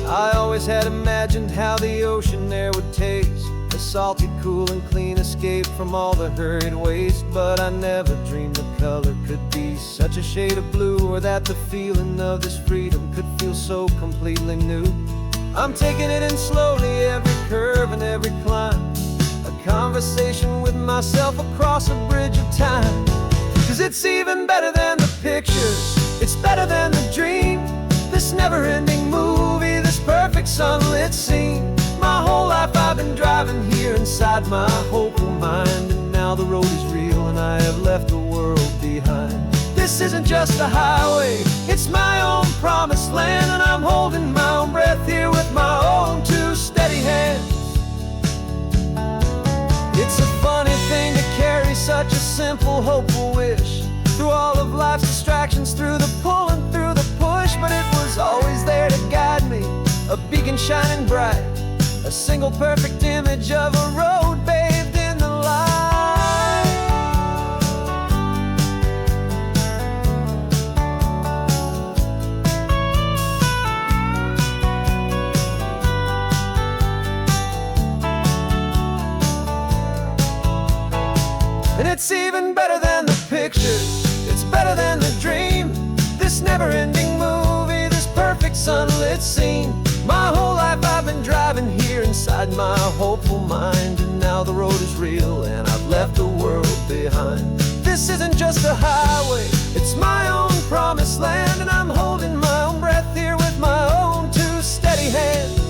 I always had imagined how the ocean there would taste, a salty, cool and clean escape from all the hurried waste. But I never dreamed the color could be such a shade of blue, or that the feeling of this freedom could feel so completely new. I'm taking it in slowly, every curve and every climb, a conversation with myself across a bridge of time. 'Cause it's even better than the pictures, it's better than the dream, this never-ending movie, this perfect sunlit scene. My whole life I've been driving here inside my hopeful mind, and now the road is real and I have left the world behind. This isn't just a highway, it's my own promised land, and I'm holding my own breath here with my own 2 steady hands. It's a funny thing to carry such a simple, hopeful wish through all of life's distractions, through the pull and through the push. But it was always there to guide me, a beacon shining bright, a single perfect image of a road bathed in the light. And it's even better than the pictures, it's better than the dream, this never-ending movie, this perfect sunlit scene. My whole life I've been driving here inside my hopeful mind, and now the road is real and I've left the world behind. This isn't just a highway, it's my own promised land, and I'm holding my own breath here with my own 2 steady hands.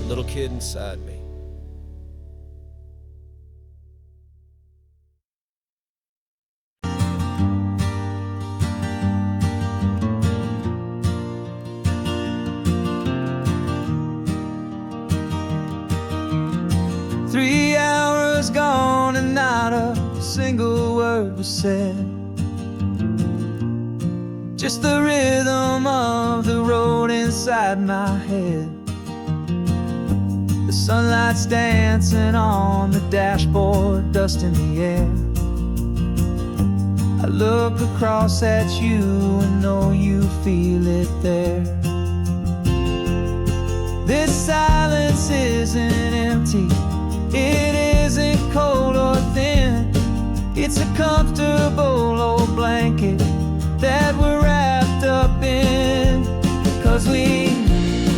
Little kid inside me. Three hours gone and not a single word was said, just the rhythm of the road inside my head. The sunlight's dancing on the dashboard, dust in the air. I look across at you and know you feel it there. This silence isn't empty, it isn't cold or thin. It's a comfortable old blanket that we're wrapped up in. 'Cause we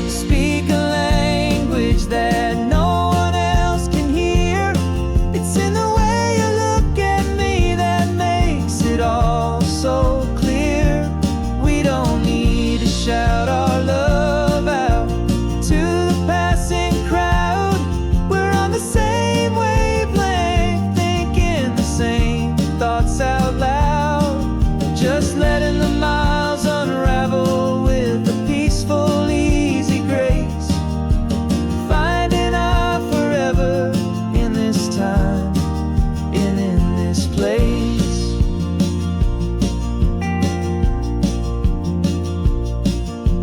speak a language that no one else can hear. It's in the way you look at me that makes it all so clear. We don't need to shout our love out to the passing crowd. We're on the same wavelength, thinking the same thoughts out loud. Just letting the miles unravel with a peaceful, easy grace. Finding our forever in this time and in this place.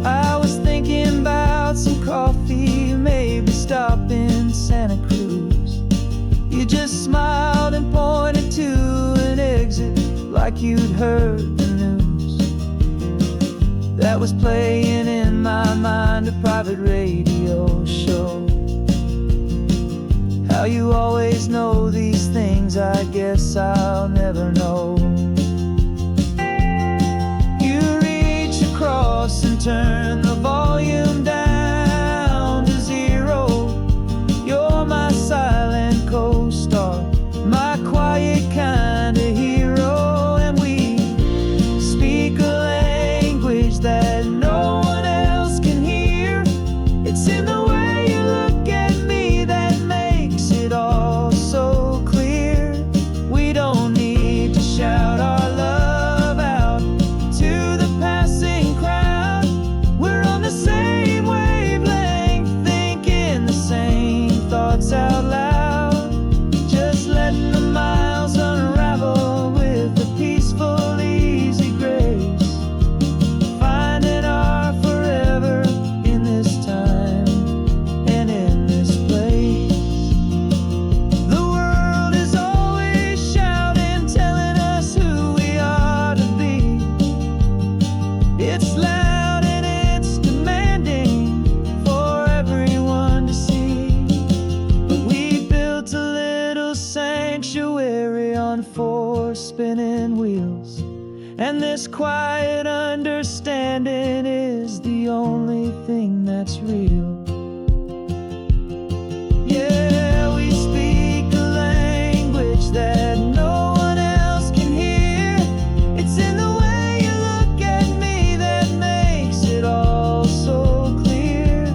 I was thinking about some coffee, maybe stop in Santa Cruz. You just smiled and pointed to an exit like you'd heard the news. That was playing in my mind, a private radio show. How you always know these things I guess I'll never know. You reach across and turn the volume down to zero. You're my silent co-star, my quiet kind of hero. And we speak a language that no one else can hear. It's in the way you look at me that makes it all so clear. We don't need to shout our love out to the passing crowd. We're on the same wavelength, thinking the same thoughts out loud. Just letting the miles unravel with a peaceful, easy grace. Finding our forever in this time and in this place. The world is always shouting, telling us who we are to be. It's loud and it's demanding for everyone to see. But we built a little sanctuary on 4 spinning wheels, and this quiet understanding is the only thing that's real. Yeah, we speak a language that no one else can hear. It's in the way you look at me that makes it all so clear.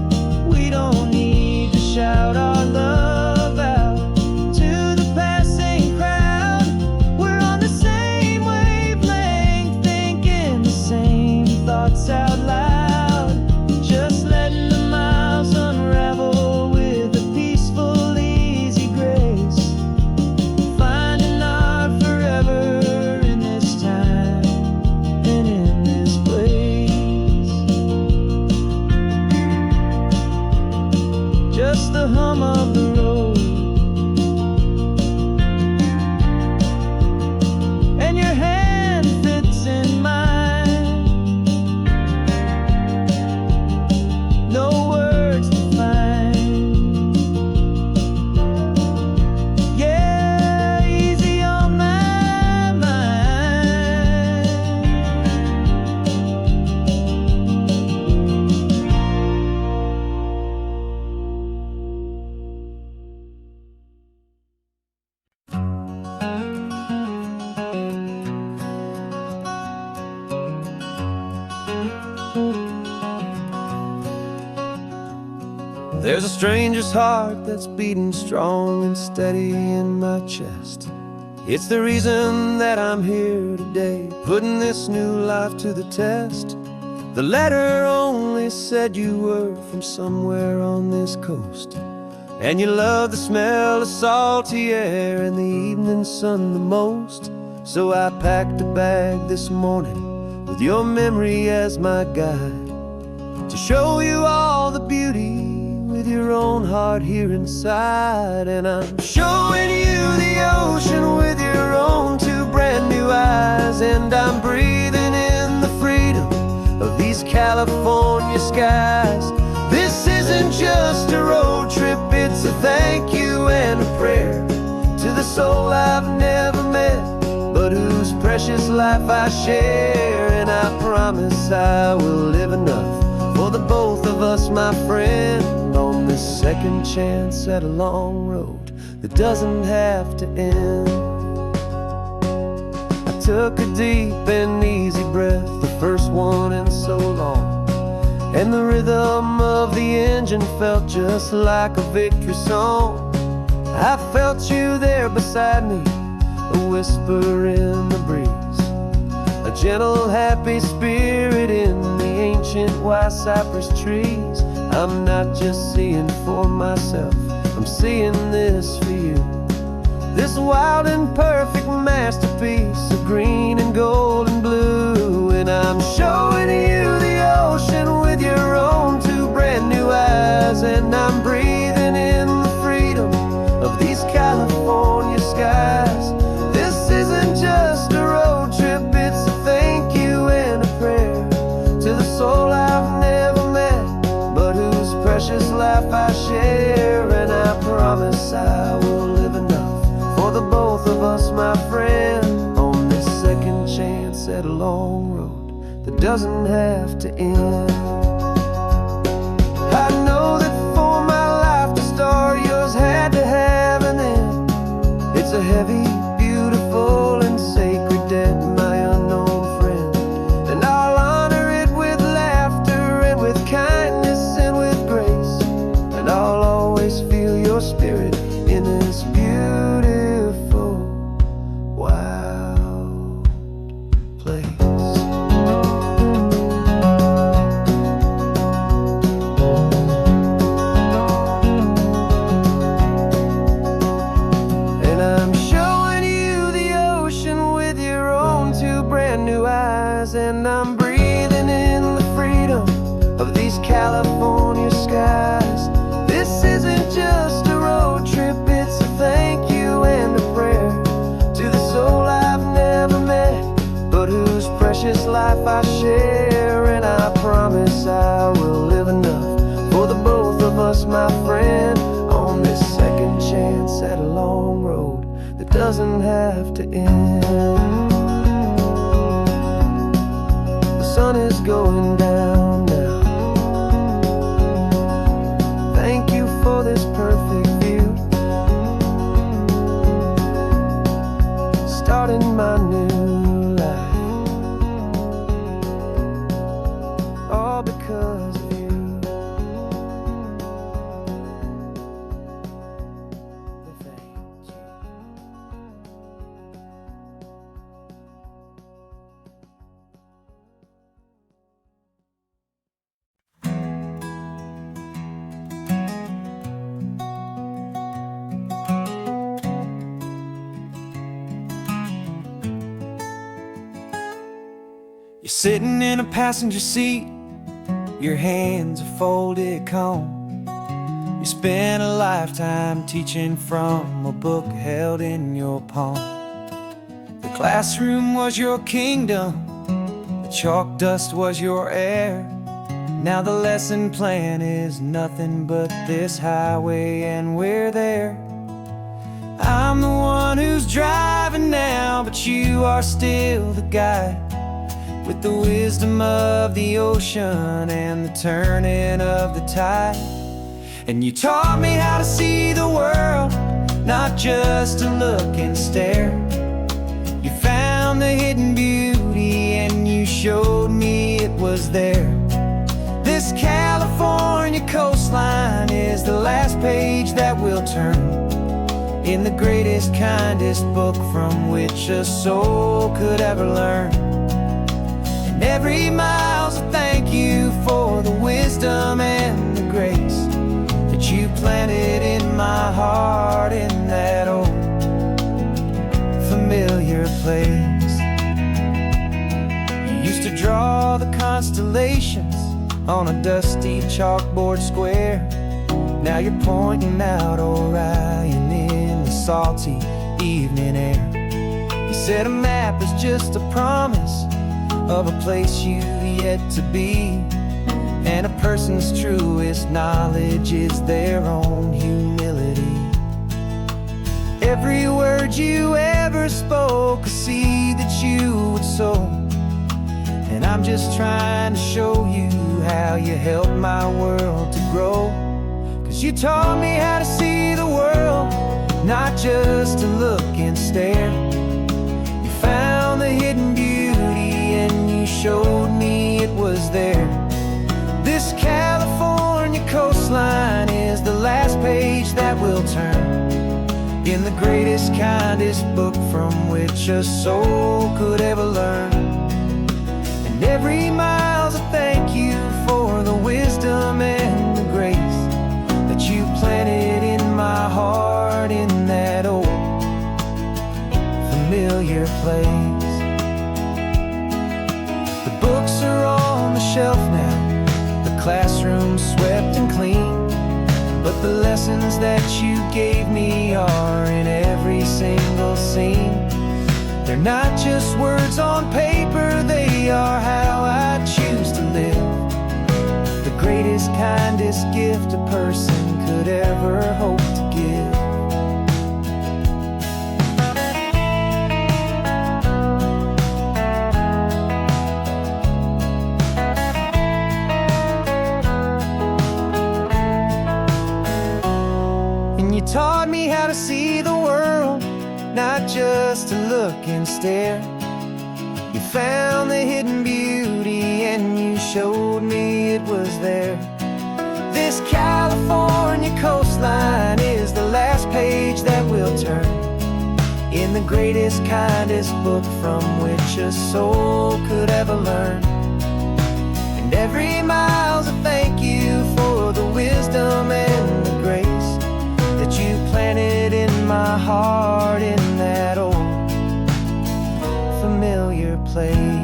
We don't need to shout our love out to the passing crowd. We're on the same wavelength, thinking the same thoughts out loud. Just letting the miles unravel with a peaceful, easy grace. Finding our forever in this time and in this place. Just the hum of the road and your hand fits in mine. No words to find. Yeah, easy on my mind. There's a stranger's heart that's beating strong and steady in my chest. It's the reason that I'm here today, putting this new life to the test. The letter only said you were from somewhere on this coast, and you love the smell of salty air and the evening sun the most. So I packed a bag this morning with your memory as my guide, to show you all the beauty with your own heart here inside. And I'm showing you the ocean with your own 2 brand new eyes. And I'm breathing in the freedom of these California skies. This isn't just a road trip, it's a thank you and a prayer to the soul I've never met, but whose precious life I share. And I promise I will live enough for the both of us, my friend, on this second chance at a long road that doesn't have to end. I took a deep and easy breath, the first one in so long, and the rhythm of the engine felt just like a victory song. I felt you there beside me, a whisper in the breeze, a gentle happy spirit in the ancient white cypress trees. I'm not just seeing for myself, I'm seeing this for you. This wild and perfect masterpiece of green and gold and blue. And I'm showing you the ocean with your own 2 brand new eyes. And I'm breathing in the freedom of these California skies. This isn't just a road trip, it's a thank you and a prayer to the soul I've never met, but whose precious life I share. And I promise I will live enough for the us, my friend, on this second chance at a long road that doesn't have to end. I know that for my life to start, yours had to have an end. It's a heavy, beautiful, and sacred debt, my unknown friend, and I'll honor it with laughter and with kindness and with grace, and I'll always feel your spirit in this beautiful, wild place. And I'm showing you the ocean with your own two brand new eyes, and I'm breathing in the freedom of these California skies. This isn't just a road trip, it's a thank you and a prayer to the soul I've never met, but whose precious life I share. And I promise I will live enough for the both of us, my friend, on this second chance at a long road that doesn't have to end. The sun is going down now. Thank you for this perfect view, starting my new life, all because of you. Thank you. You're sitting in a passenger seat, your hands are folded calm. You spent a lifetime teaching from a book held in your palm. The classroom was your kingdom, the chalk dust was your air. Now the lesson plan is nothing but this highway, and we're there. I'm the one who's driving now, but you are still the guide, with the wisdom of the ocean and the turning of the tide. And you taught me how to see the world, not just to look and stare. You found the hidden beauty and you showed me it was there. This California coastline is the last page that we'll turn in the greatest, kindest book from which a soul could ever learn. And every mile's a thank you for the wisdom and the grace that you planted in my heart in that old familiar place. You used to draw the constellations on a dusty chalkboard square. Now you're pointing out Orion in the salty evening air. You said a map is just a promise of a place you've yet to be, and a person's truest knowledge is their own humility. Every word you ever spoke, a seed that you would sow, and I'm just trying to show you how you helped my world to grow. 'Cause you taught me how to see the world, not just to look and stare. You found the hidden beauty and you showed me it was there. This California coastline is the last page that we'll turn in the greatest, kindest book from which a soul could ever learn. And every mile's a thank you for the wisdom and the grace that you planted in my heart in that old familiar place. The books are on the shelf now, the classroom swept and clean, but the lessons that you gave me are in every single scene. They're not just words on paper, they are how I choose to live. The greatest, kindest gift a person could ever hope to give. just to look and stare. You found the hidden beauty and you showed me it was there. This California coastline is the last page that we'll turn in the greatest, kindest book from which a soul could ever learn. And every mile's a thank you for the wisdom and the grace that you planted in my heart in that old familiar place.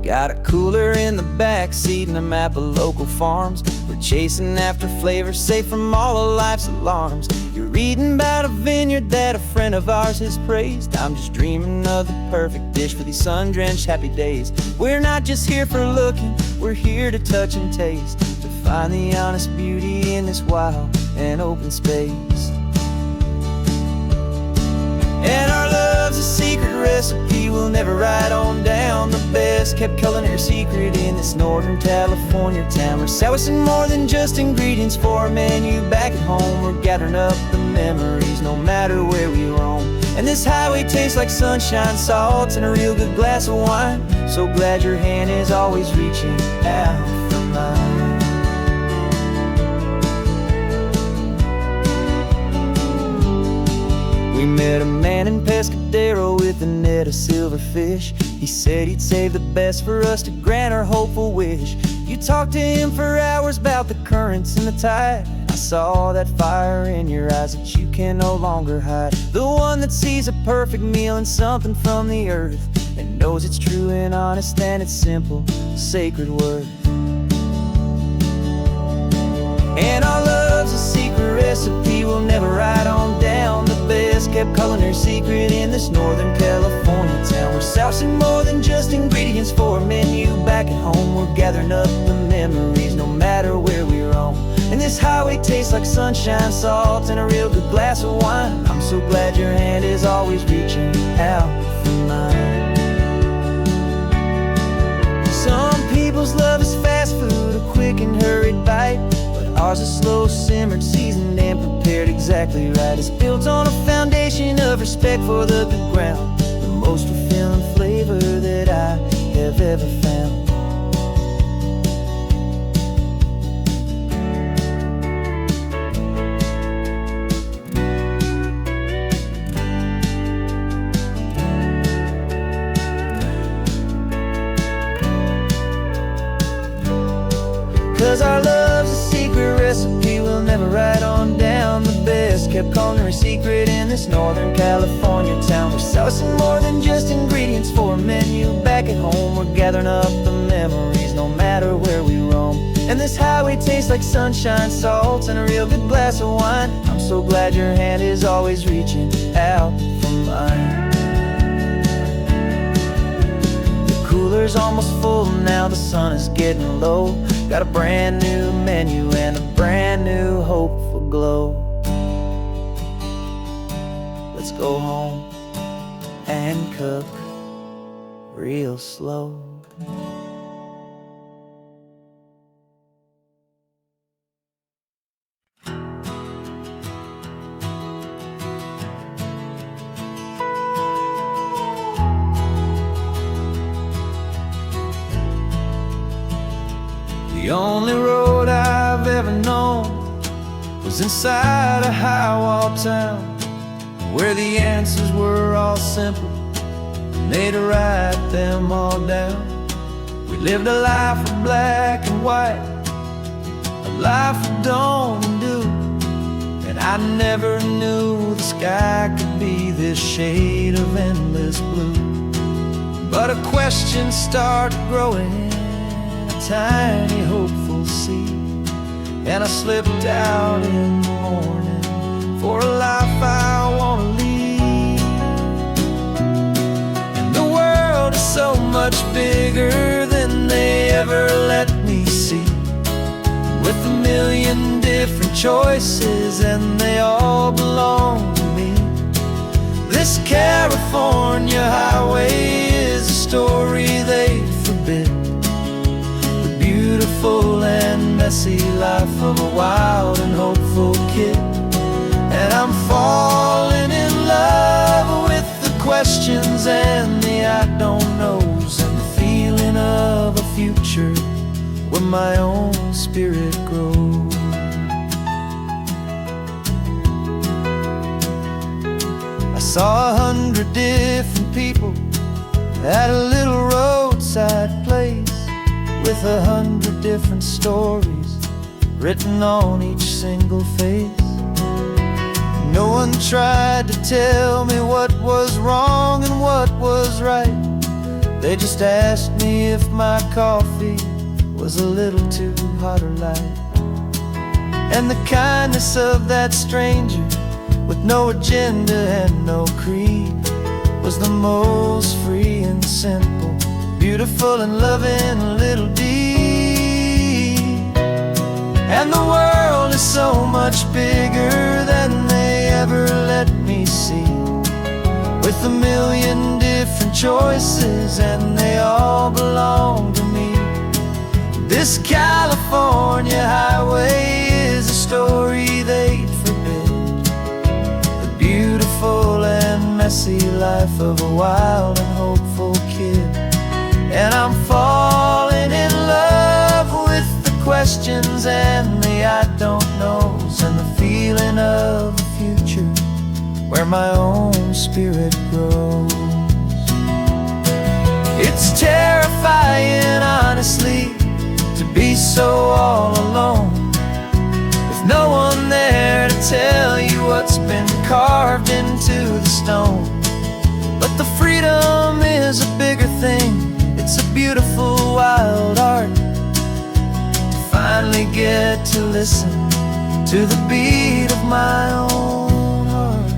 Got a cooler in the back seat and a map of local farms. We're chasing after flavor safe from all of life's alarms. You're reading about a vineyard that a friend of ours has praised. I'm just dreaming of the perfect dish for these sun-drenched happy days. We're not just here for looking, we're here to touch and taste, to find the honest beauty in this wild and open space. And our love's a secret recipe we'll never write on down. The best kept culinary secret in this Northern California town. We're sourcing more than just ingredients for a menu back at home. We're gathering up the memories no matter where we roam. And this highway tastes like sunshine, salt, and a real good glass of wine. So glad your hand is always reaching out for mine. We met a man in Pescadero with a net of silverfish. He said he'd save the best for us to grant our hopeful wish. You talked to him for hours about the currents and the tide. I saw that fire in your eyes that you can no longer hide. The one that sees a perfect meal in something from the earth, and knows it's true and honest and it's simple, sacred worth. And our love's a secret recipe we'll never write on down. The best kept culinary secret in this Northern California town. We're sourcing more than just ingredients for a menu back at home. We're gathering up the memories no matter where we roam. And this highway tastes like sunshine, salt, and a real good glass of wine. I'm so glad your hand is always reaching out for mine. Some people's love is fast food, a quick and hurried bite. Ours is slow simmered, seasoned and prepared exactly right. It's built on a foundation of respect for the good ground, the most fulfilling flavor that I have ever found. 'Cause our love's a secret recipe we'll never write on down. The best kept culinary secret in this Northern California town. We're sourcing more than just ingredients for a menu back at home. We're gathering up the memories no matter where we roam. And this highway tastes like sunshine, salt, and a real good glass of wine. I'm so glad your hand is always reaching out for mine. Cooler's almost full now, the sun is getting low. Got a brand new menu and a brand new hopeful glow. Let's go home and cook real slow. The only road I've ever known was inside a high-wall town, where the answers were all simple, and they'd write them all down. We lived a life of black and white, a life of dawn and dew, and I never knew the sky could be this shade of endless blue. But a question started growing, tiny hopeful seed, and I slipped out in the morning for a life I want to lead. And the world is so much bigger than they choices, and they all belong to me. This California highway is a story they forbid, the beautiful and messy life of a wild and hopeful kid. And I'm falling in love with the questions and the I don't knows, and the feeling of a future where my own spirit grows. I saw 100 different people at a little roadside place, with 100 different stories written on each single face. No one tried to tell me what was wrong and what was right. They just asked me if my coffee was a little too hot or light. And the kindness of that stranger, with no agenda and no creed, was the most free and simple, beautiful and loving little deed. And the world is so much bigger than they ever let me see, with a million different choices, and they all belong to me. This California highway is a story they'd forbid, the beautiful and messy life of a wild and hopeful kid. And I'm falling in love with the questions and the I don't knows, and the feeling of a future where my own spirit grows. It's terrifying, honestly, to be so all alone, with no one there to tell you what's been carved into the stone. But the freedom is a bigger thing. It's a beautiful wild art to finally get to listen to the beat of my own heart.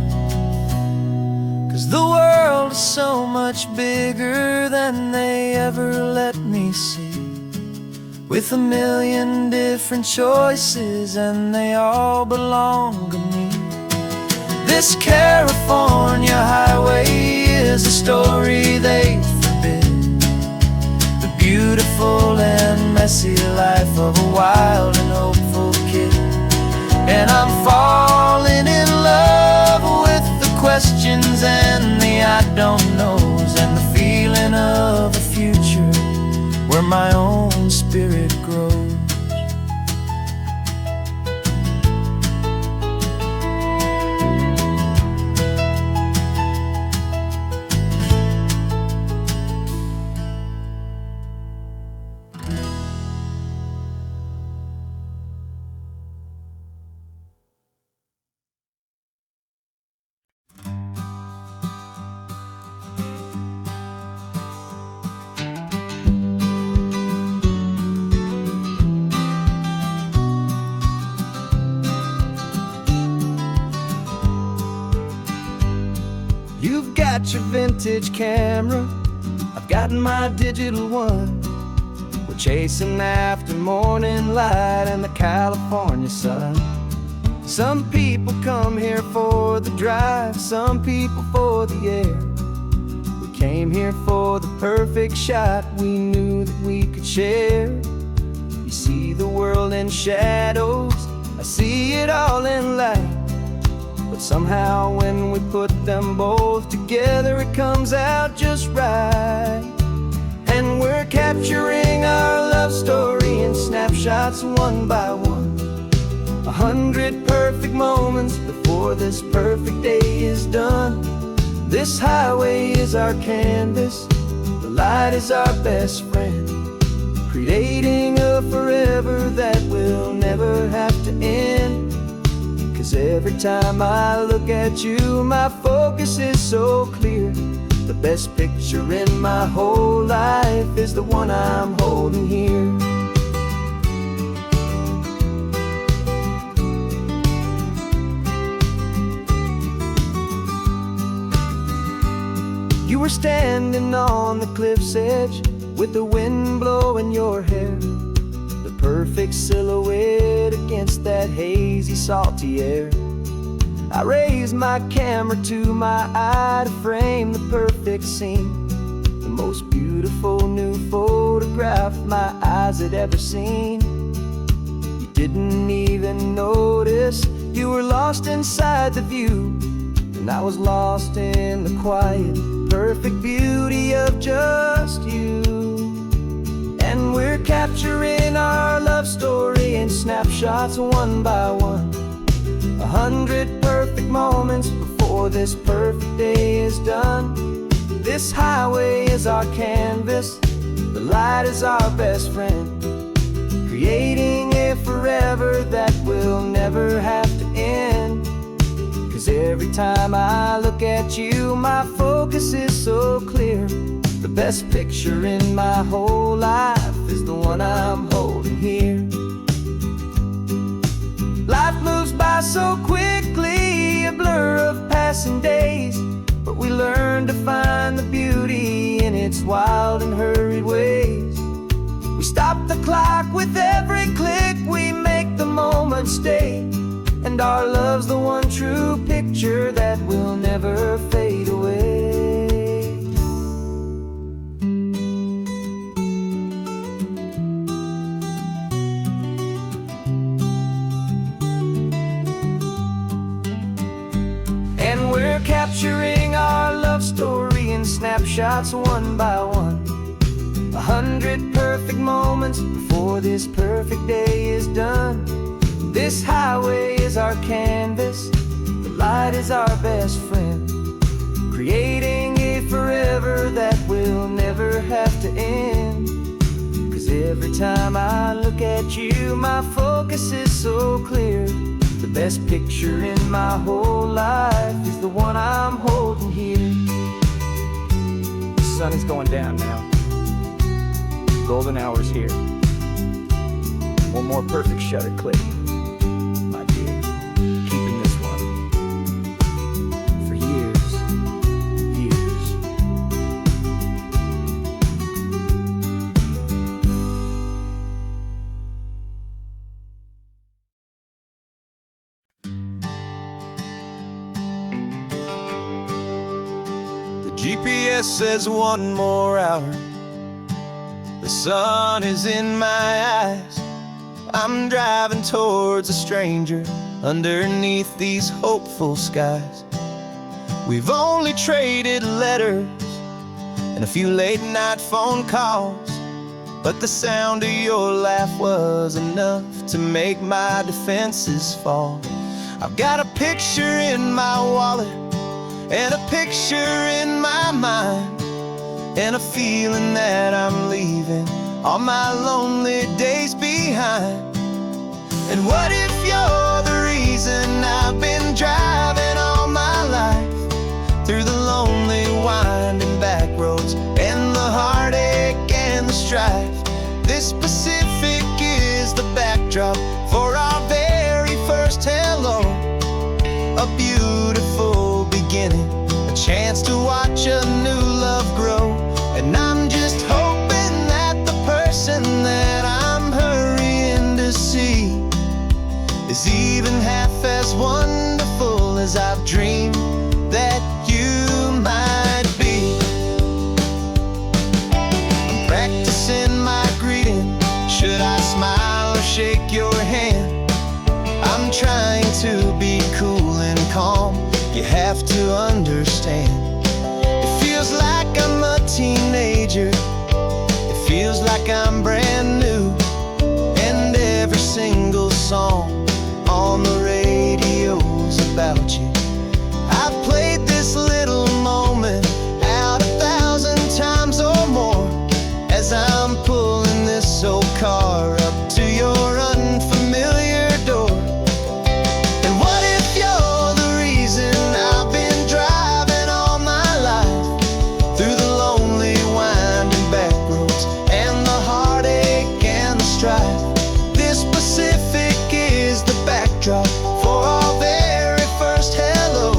'Cause the world is so much bigger than they ever let me see, with a million different choices, and they all belong to me. This California highway is a story they forbid, the beautiful and messy life of a wild and hopeful kid. And I'm falling in love with the questions and the I don't knows, and the feeling of a future where my own spirit grows. You've got your vintage camera, I've got my digital one. We're chasing after morning light and the California sun. Some people come here for the drive, some people for the air. We came here for the perfect shot we knew that we could share. You see the world in shadows, I see it all in light. But somehow when we put them both together, it comes out just right. And we're capturing our love story in snapshots one by one, 100 perfect moments before this perfect day is done. This highway is our canvas, the light is our best friend, creating a forever that will never have to end. 'Cause every time I look at you, my focus is so clear. The best picture in my whole life is the one I'm holding here. You were standing on the cliff's edge with the wind blowing your hair, the perfect perfect silhouette against that hazy, salty air. I raised my camera to my eye to frame the perfect scene, the most beautiful new photograph my eyes had ever seen. You didn't even notice you were lost inside the view, and I was lost in the quiet, perfect beauty of just you. And we're capturing our love story in snapshots one by one, 100 perfect moments before this perfect day is done. This highway is our canvas, the light is our best friend, creating a forever that will never have to end. 'Cause every time I look at you, my focus is so clear. The best picture in my whole life is the one I'm holding here. Life moves by so quickly, a blur of passing days, but we learn to find the beauty in its wild and hurried ways. We stop the clock with every click, we make the moment stay, and our love's the one true picture that will never fade away. And we're capturing our love story in snapshots one by one, 100 perfect moments before this perfect day is done. This highway is our canvas, the light is our best friend, creating a forever that will never have to end. 'Cause every time I look at you, my focus is so clear. The best picture in my whole life is the one I'm holding here. The sun is going down now. Golden hour's here. One more perfect shutter click, my dear. Keeping this one for years, years. The GPS says one more hour. The sun is in my eyes. I'm driving towards a stranger underneath these hopeful skies. We've only traded letters and a few late night phone calls, but the sound of your laugh was enough to make my defenses fall. I've got a picture in my wallet and a picture in my mind, and a feeling that I'm leaving all my lonely days behind. And what if you're the reason I've been driving all my life, through the lonely winding back roads and the heartache and the strife? This Pacific is the backdrop for our very first hello, a beautiful beginning, a chance to watch a new love grow. And I'm just hoping that the person that I'm hurrying to see is even half as wonderful as I've dreamed that you might be. I'm practicing my greeting. Should I smile or shake your hand? I'm trying to be cool and calm. You have to understand. It feels like I'm a teenager. It feels like I'm brand new. And every single song on the radio's about you. I've played this little moment out 1,000 times or more, as I'm pulling this old car up to your unfamiliar door. And what if you're the reason I've been driving all my life, through the lonely winding back roads and the heartache and the strife? This Pacific is the backdrop for our very first hello,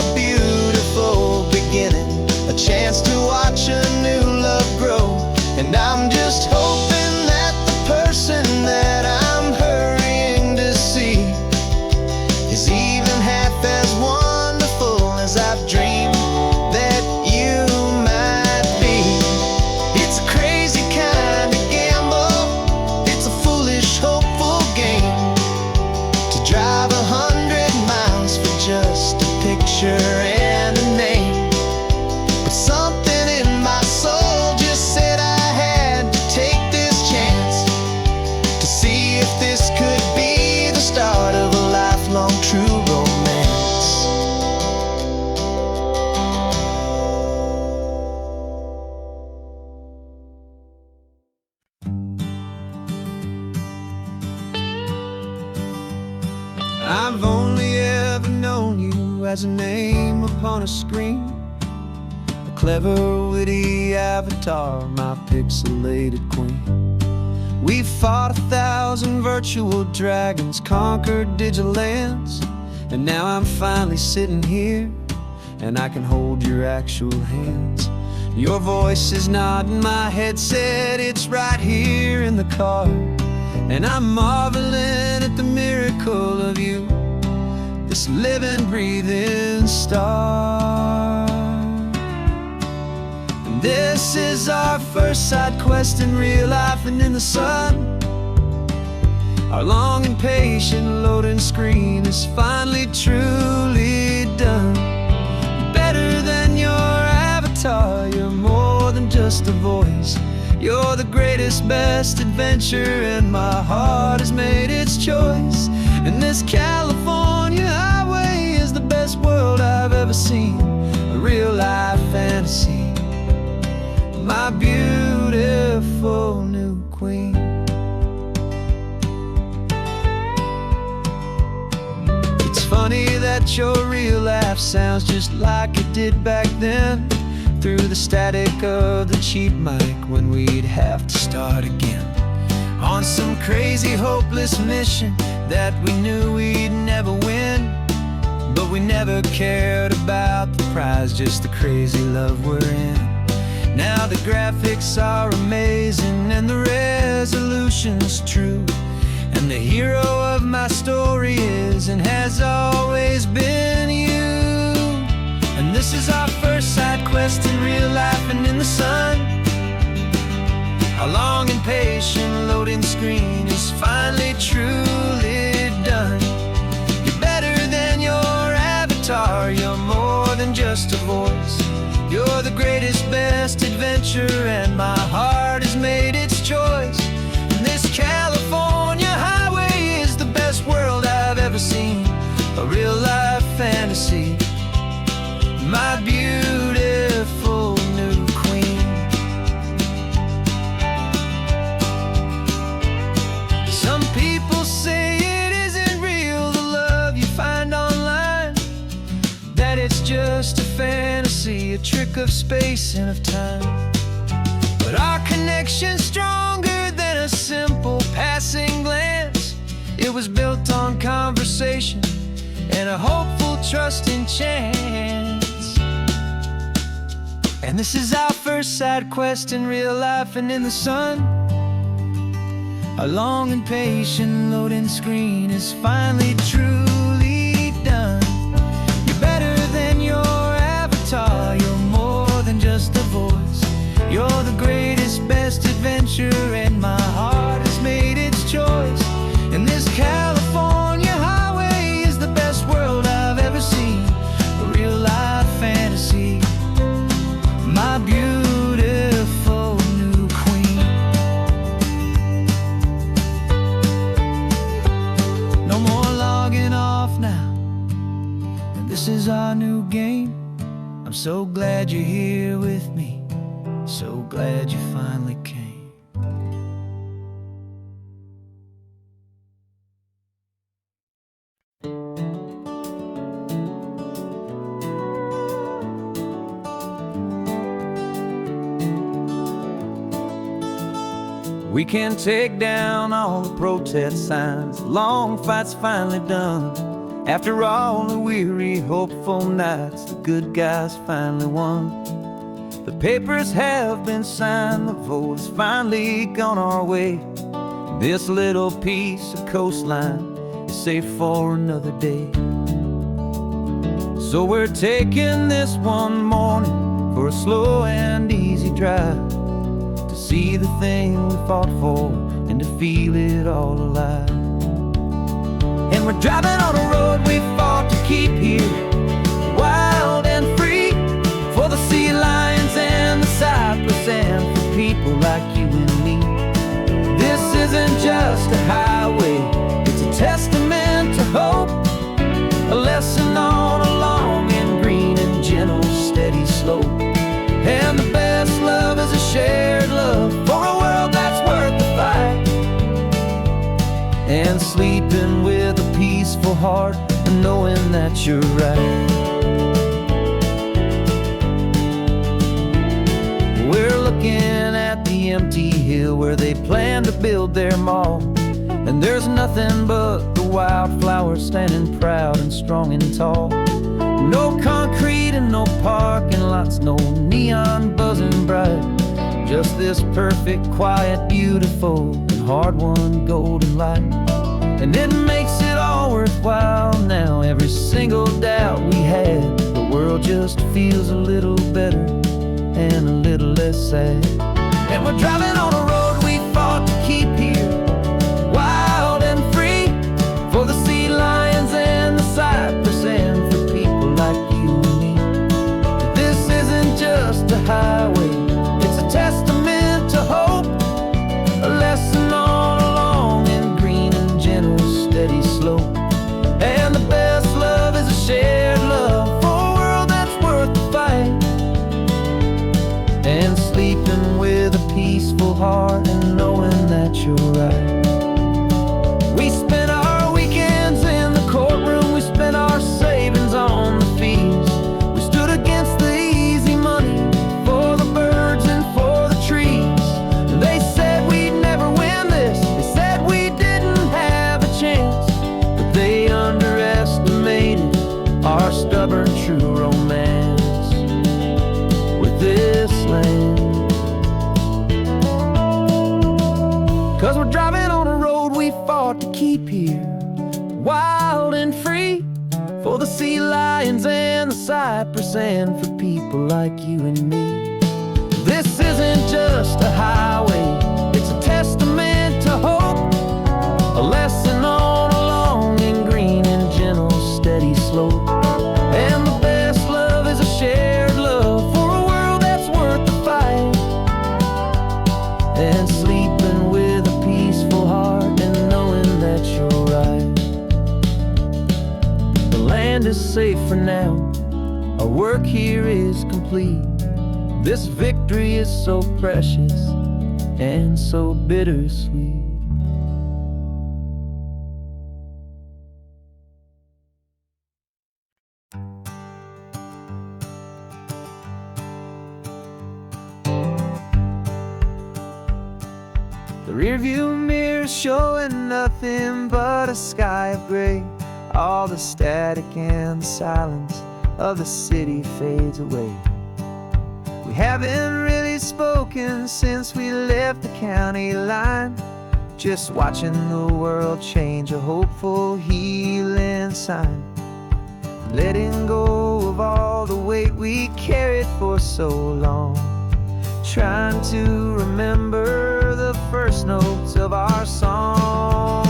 a beautiful beginning, a chance to watch a new love grow. And I'm just hoping that the person I've only ever known you as a name upon a screen, a clever, witty avatar, my pixelated queen. We fought 1,000 virtual dragons, conquered digital lands, and now I'm finally sitting here, and I can hold your actual hands. Your voice is not in my headset, it's right here in the car, and I'm marveling at the miracle of you, this living, breathing star. And this is our first side quest in real life and in the sun. Our long and patient loading screen is finally truly done. Better than your avatar, you're more than just a voice. You're the greatest, best adventure, and my heart has made its choice. And this California highway is the best world I've ever seen, a real life fantasy, my beautiful new queen. It's funny that your real life sounds just like it did back then, through the static of the cheap mic when we'd have to start again, on some crazy hopeless mission that we knew we'd never win. But we never cared about the prize, just the crazy love we're in. Now the graphics are amazing and the resolution's true, and the hero of my story is and has always been you. And this is our first side quest in real life and in the sun. Our long and patient loading screen is finally truly done. You're better than your avatar, you're more than just a voice. You're the greatest, best adventure, and my heart has made its choice. And this California highway is the best world I've ever seen, a real life fantasy, my beautiful new queen. Some people say it isn't real, the love you find online, that it's just a fantasy, a trick of space and of time. But our connection's stronger than a simple passing glance. It was built on conversation and a hopeful, trusting chance. And this is our first side quest in real life and in the sun. Our long and patient loading screen is finally truly done. You're better than your avatar, you're more than just a voice. You're the greatest, best adventure, and my heart has made its choice. And this California highway is the best world I've ever seen, a real life fantasy, my beautiful new queen. No more logging off now, and this is our new game. I'm so glad you're here with me, so glad you finally came. We can take down all the protest signs, long fight's finally done. After all the weary, hopeful nights, the good guys finally won. The papers have been signed, the vote has finally gone our way. This little piece of coastline is safe for another day. So we're taking this one morning for a slow and easy drive, to see the thing we fought for and to feel it all alive. And we're driving on a road we fought to keep here, wild and free, for the sea lions and the cypress and for people like you and me. This isn't just a highway, it's a testament to hope, a lesson on a long and green and gentle steady slope. And the best love is a shared love for a world that's worth the fight, and sleeping with a peaceful peaceful heart and knowing that you're right. We're looking at the empty hill where they plan to build their mall, and there's nothing but the wildflowers standing proud and strong and tall. No concrete and no parking lots, no neon buzzing bright, just this perfect, quiet, beautiful, and hard-won golden light. And it makes it all worthwhile now. Every single doubt we had, the world just feels a little better and a little less sad. And we're driving on a road we fought to keep here, wild and free, for the sea lions and the cypress, and for people like you and me. This isn't just a highway, it's a testament to hope, a lesson on a long and green and gentle steady slope. And the best love is a shared love for a world that's worth the fight, and sleeping with a peaceful heart and knowing that you're right. We spent our weekends in the courtroom, we spent our savings on the fees. We stood against the easy money for the birds and for the trees. They said we'd never win this, they said we didn't have a chance, but they underestimated our stubborn true romance with this land. 'Cause we're driving on a road we fought to keep here, wild and free, for the sea lions and the cypress, and for people like you and me. This isn't just a highway, it's a testament to hope, a lesson on a long and green and gentle steady slope. And the best love is a shared love for a world that's worth the fight, and sleeping with a peaceful heart and knowing that you're right. The land is safe for now, our work here is complete. This victory is so precious and so bittersweet. The rearview mirror showing nothing but a sky of gray. All the static and the silence of the city fades away. We haven't really spoken since we left the county line, just watching the world change, a hopeful healing sign. Letting go of all the weight we carried for so long, trying to remember the first notes of our song.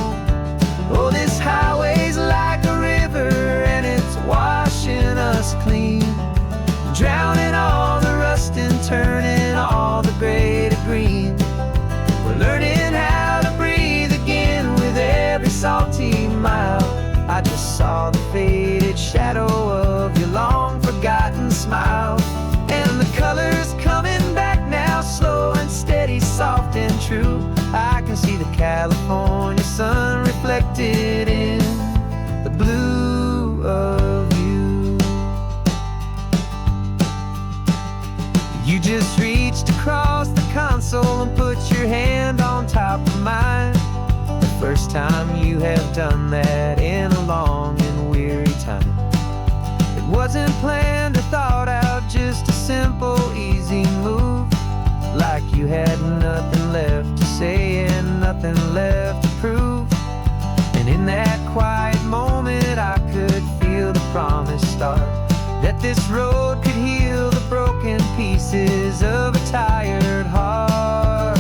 Oh, this highway's like a river and it's washing us clean, drowning all the rust and turning all the gray to green. We're learning how to breathe again with every salty mile. I just saw the faded shadow of your long forgotten smile, and the colors coming back now, slow and steady, soft and true. I can see the California sun reflected in the blue of you. You just reached across the console and put your hand on top of mine. The first time you have done that in a long and weary time. It wasn't planned or thought out, just a simple, easy move. Like you had nothing left to say and nothing left to prove. And in that quiet moment I could feel the promise start, that this road could heal the broken pieces of a tired heart.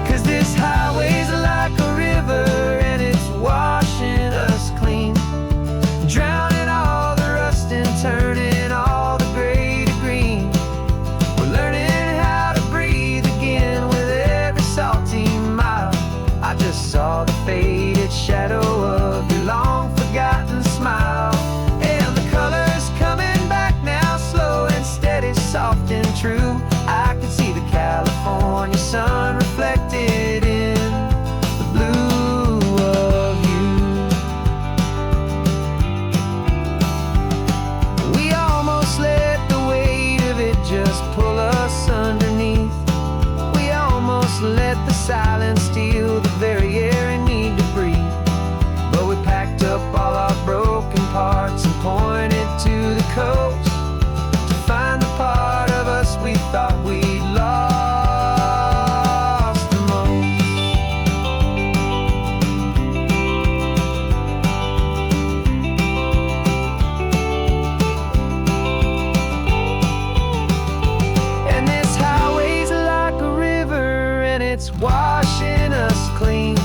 'Cause this highway's like a river and it's washing us clean, drowning all the rust and turning all the gray to green. We're learning how to breathe again with every salty mile. I just saw the faded shadow of your long forgotten smile, and the colors coming back now, slow and steady, soft and true. I could see the California sun reflected in the blue of you. feel the very air we need to breathe. But we packed up all our broken parts and pointed to the coast to find the part of us we thought we'd lost the most. And this highway's like a river, and it's washing us clean,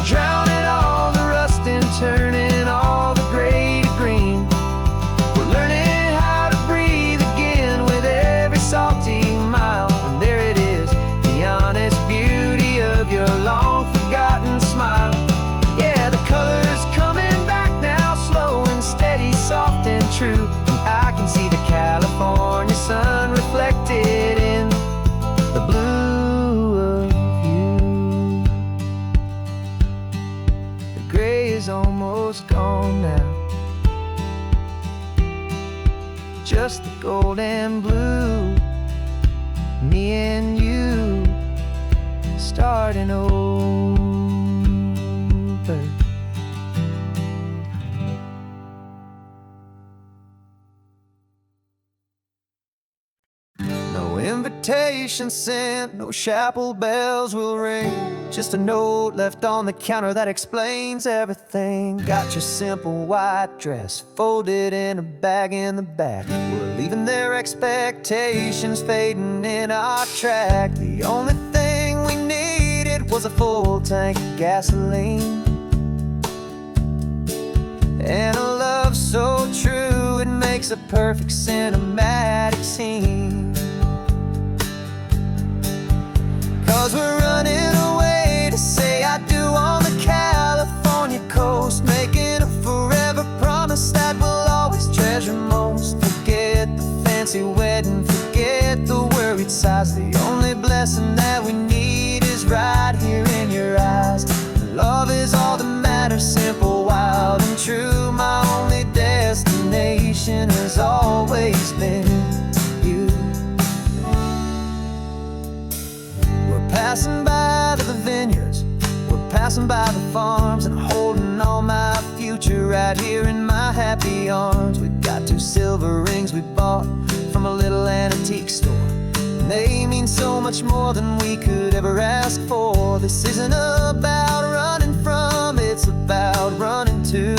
drowning all the rust and turning all the gray to green. We're learning how to breathe again with every salty mile. And there it is, the honest beauty of your long-forgotten smile. Yeah, the color's coming back now, slow and steady, soft and true. And I can see the California sun reflected in the blue of you. The gray is almost gone now, just the gold and blue. Me and you starting over. No invitation sent, no chapel bells will ring, just a note left on the counter that explains everything. Got your simple white dress folded in a bag in the back. We're leaving their expectations fading in our track. The only thing we needed was a full tank of gasoline, and a love so true it makes a perfect cinematic scene. 'Cause we're running away to say I do on the California coast, making a forever promise that we'll always treasure most. Forget the fancy wedding, forget the worried sighs. The only blessing that we need is right here in your eyes. Love is all that matters, simple, wild and true. My only destination has always been you. Passing by the vineyards, we're passing by the farms, and holding all my future right here in my happy arms. We've got 2 silver rings we bought from a little antique store, and they mean so much more than we could ever ask for. This isn't about running from, it's about running to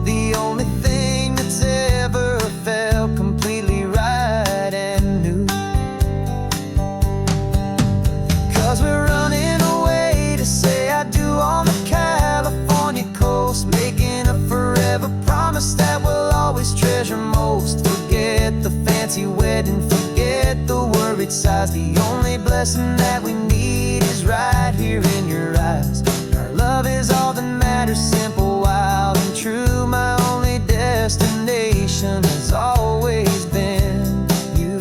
the only thing that's ever felt completely right and new. 'Cause we're running away to say I do on the California coast, making a forever promise that we'll always treasure most. Forget the fancy wedding, forget the worried sighs. The only blessing that we need is right here in your eyes. Our love is all that matters, simple, wild and true. My only destination has always been you.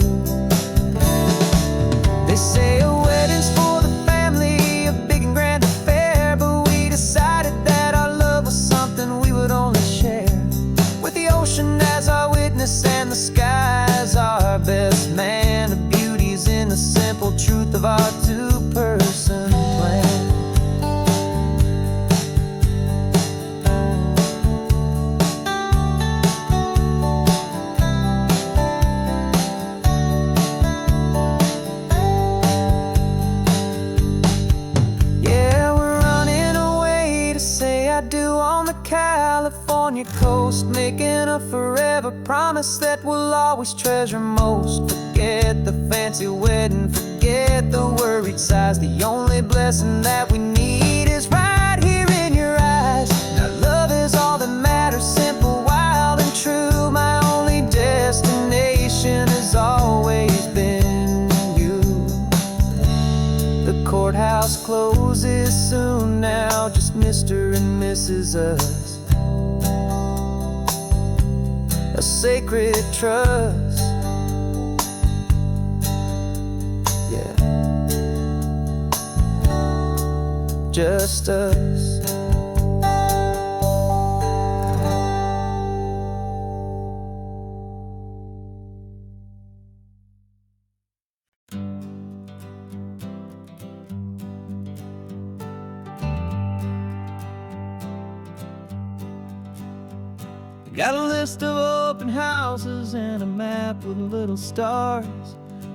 They say a wedding's for the family, a big and grand affair, but we decided that our love was something we would only share with the ocean as our witness and the sky as our best man. The beauty's in the simple truth of our 2-person plan. California coast, making a forever promise that we'll always treasure most. Forget the fancy wedding, forget the worried sighs. The only blessing that we need is right here in your eyes. Now love is all that matters, simple, wild and true. My only destination has always been you. The courthouse closes soon now, just Mr. and Mrs. Us. A sacred trust, yeah, just us. Got a list of open houses and a map with little stars.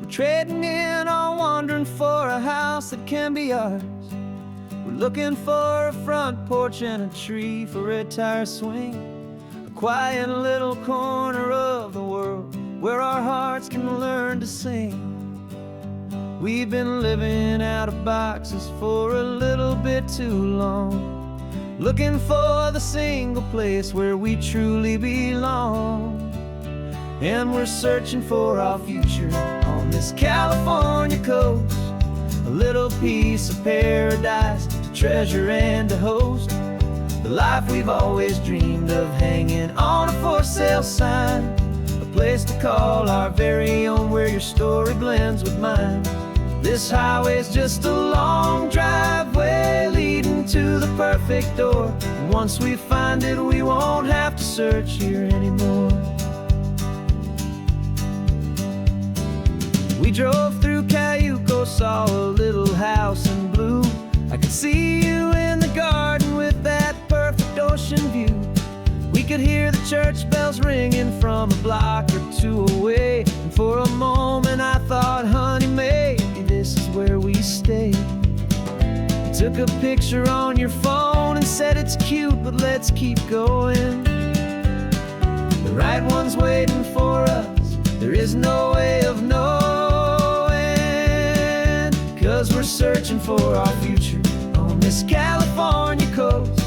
We're trading in our wandering for a house that can be ours. We're looking for a front porch and a tree for a tire swing. A quiet little corner of the world where our hearts can learn to sing. We've been living out of boxes for a little bit too long, looking for the single place where we truly belong. And we're searching for our future on this California coast, a little piece of paradise to treasure and to host. The life we've always dreamed of, hanging on a for sale sign, a place to call our very own where your story blends with mine. This highway's just a long driveway leading to the perfect door. And once we find it, we won't have to search here anymore. We drove through Cayuco, saw a little house in blue. I could see you in the garden with that perfect ocean view. We could hear the church bells ringing from a block or two away. And for a moment I thought, honey, maybe this is where we stay. You took a picture on your phone and said it's cute, but let's keep going. The right one's waiting for us, there is no way of knowing. 'Cause we're searching for our future on this California coast,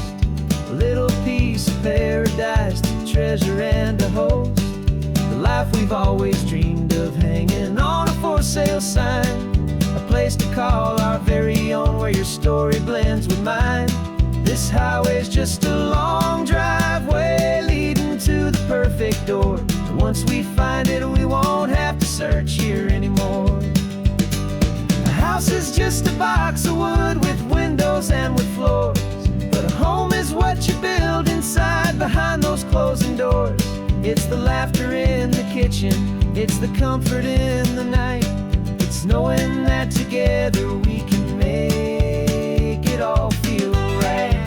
a little piece of paradise to treasure and to host. The life we've always dreamed of, hanging on a for sale sign, a place to call our very own where your story blends with mine. This highway's just a long driveway leading to the perfect door. And once we find it, we won't have to search here anymore. A house is just a box of wood with windows and with floors, but a home is what you build inside behind those closing doors. It's the laughter in the kitchen, it's the comfort in the night. It's knowing that together we can make it all feel right.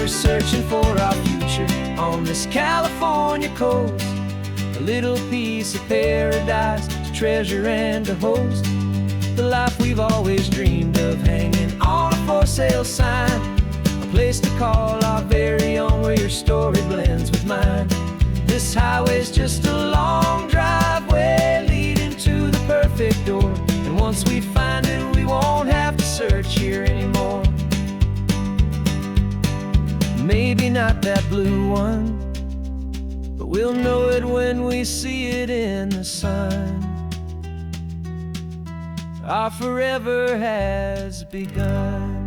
Searching for our future on this California coast, a little piece of paradise to treasure and to host. The life we've always dreamed of, hanging on a for sale sign, a place to call our very own where your story blends with mine. This highway's just a long driveway leading to the perfect door. And once we find it, we won't have to search here anymore. Maybe not that blue one, but we'll know it when we see it in the sun. Our forever has begun.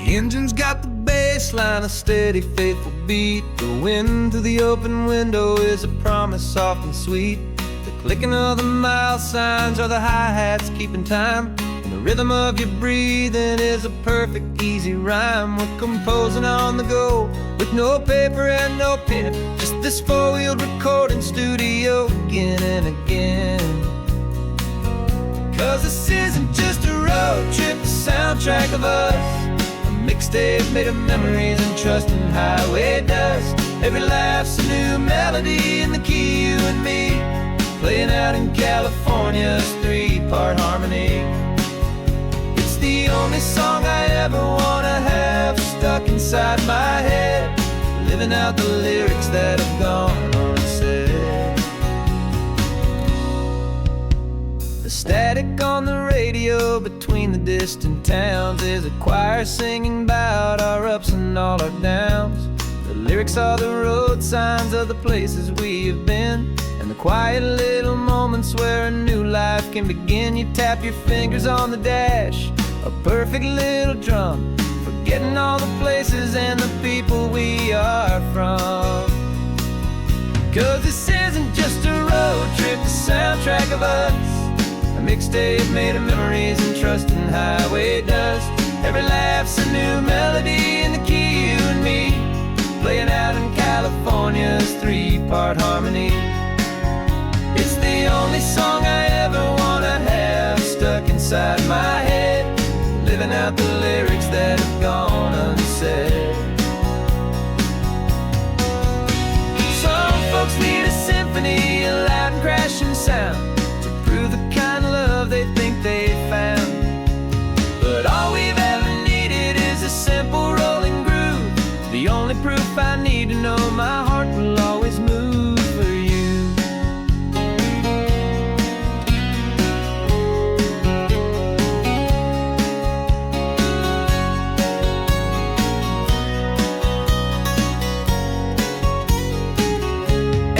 The engine's got the bass line, a steady, faithful beat. The wind through the open window is a promise soft and sweet. The clicking of the mile signs are the hi-hats keeping time, and the rhythm of your breathing is a perfect, easy rhyme. We're composing on the go with no paper and no pen, just this four-wheeled recording studio again and again. 'Cause this isn't just a road trip, the soundtrack of us, mixtape made of memories and trust in highway dust. Every laugh's a new melody in the key, you and me, playing out in California's three-part harmony. It's the only song I ever wanna have stuck inside my head, living out the lyrics that have gone unsaid. The static on the radio between the distant towns is a choir singing about our ups and all our downs. The lyrics are the road signs of the places we have been, and the quiet little moments where a new life can begin. You tap your fingers on the dash, a perfect little drum, forgetting all the places and the people we are from. 'Cause this isn't just a road trip, the soundtrack of us, a mixtape made of memories and trust in highway dust. Every laugh's a new melody in the key, you and me, playing out in California's 3-part harmony. It's the only song I ever wanna have stuck inside my head, living out the lyrics that have gone unsaid. Some folks need a symphony, a loud and crashing sound, to prove the kind of love they think they found. But all we've ever needed is a simple rolling groove, the only proof I need to know my heart will always move for you.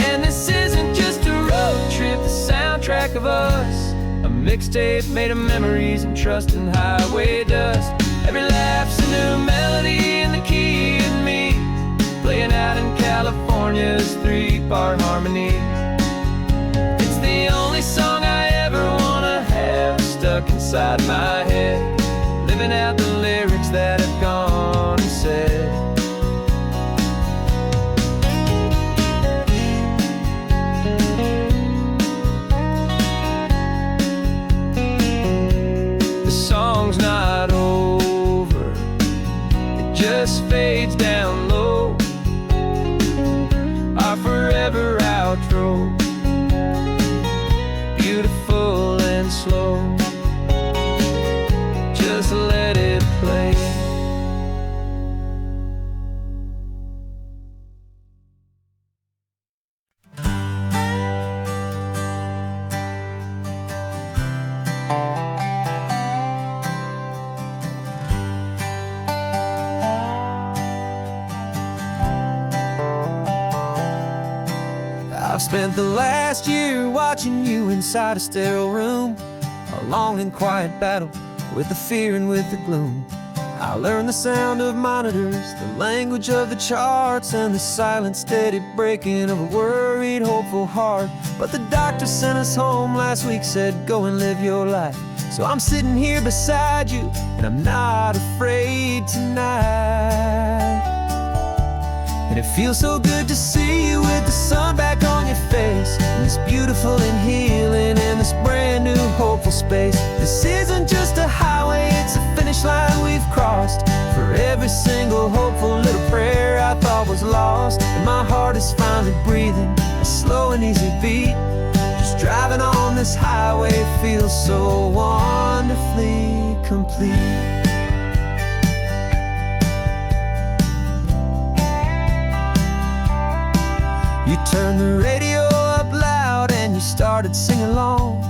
And this isn't just a road trip, the soundtrack of us, a mixtape made of memories and trust in highway dust. Every laugh's a new melody in the key and me, playing out in California's 3-part harmony. It's the only song I ever wanna have stuck inside my head, living out the lyrics that have gone unsaid. The song's not over, it just fades down low, our forever outro, beautiful and slow. Just let it play. I've spent the last year watching you inside a sterile room, a long and quiet battle with the fear and with the gloom. I learned the sound of monitors, the language of the charts, and the silent steady breaking of a worried, hopeful heart. But the doctor sent us home last week, said go and live your life. So I'm sitting here beside you, and I'm not afraid tonight. And it feels so good to see you with the sun back on your face, and this beautiful and healing in this brand new hopeful space. This isn't just a highway, it's a finish line we've crossed. For every single hopeful little prayer I thought was lost, and my heart is finally breathing a slow and easy beat. Just driving on this highway feels so wonderfully complete. You turned the radio up loud and you started singing along,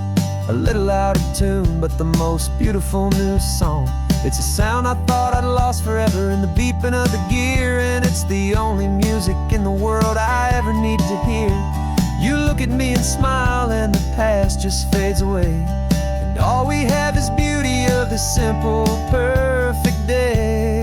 a little out of tune, but the most beautiful new song. It's a sound I thought I'd lost forever in the beeping of the gear, and it's the only music in the world I ever need to hear. You look at me and smile and the past just fades away, and all we have is beauty of this simple, perfect day.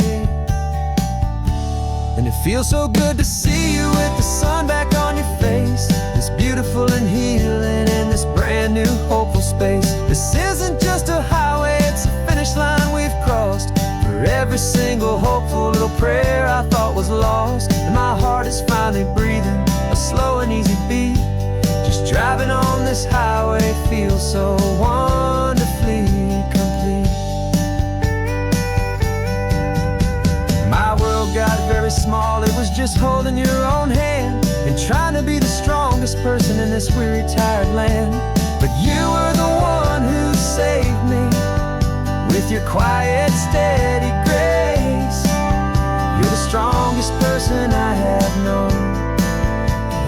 And it feels so good to see you with the sun back on your face, this beautiful and healing in this brand new hopeful space. This isn't just a highway, it's a finish line we've crossed. For every single hopeful little prayer I thought was lost, and my heart is finally breathing a slow and easy beat. Just driving on this highway feels so wonderfully complete. My world got very small, it was just holding your own hand and trying to be the strongest person in this weary, tired land. But you were the one who saved me with your quiet, steady grace. You're the strongest person I have known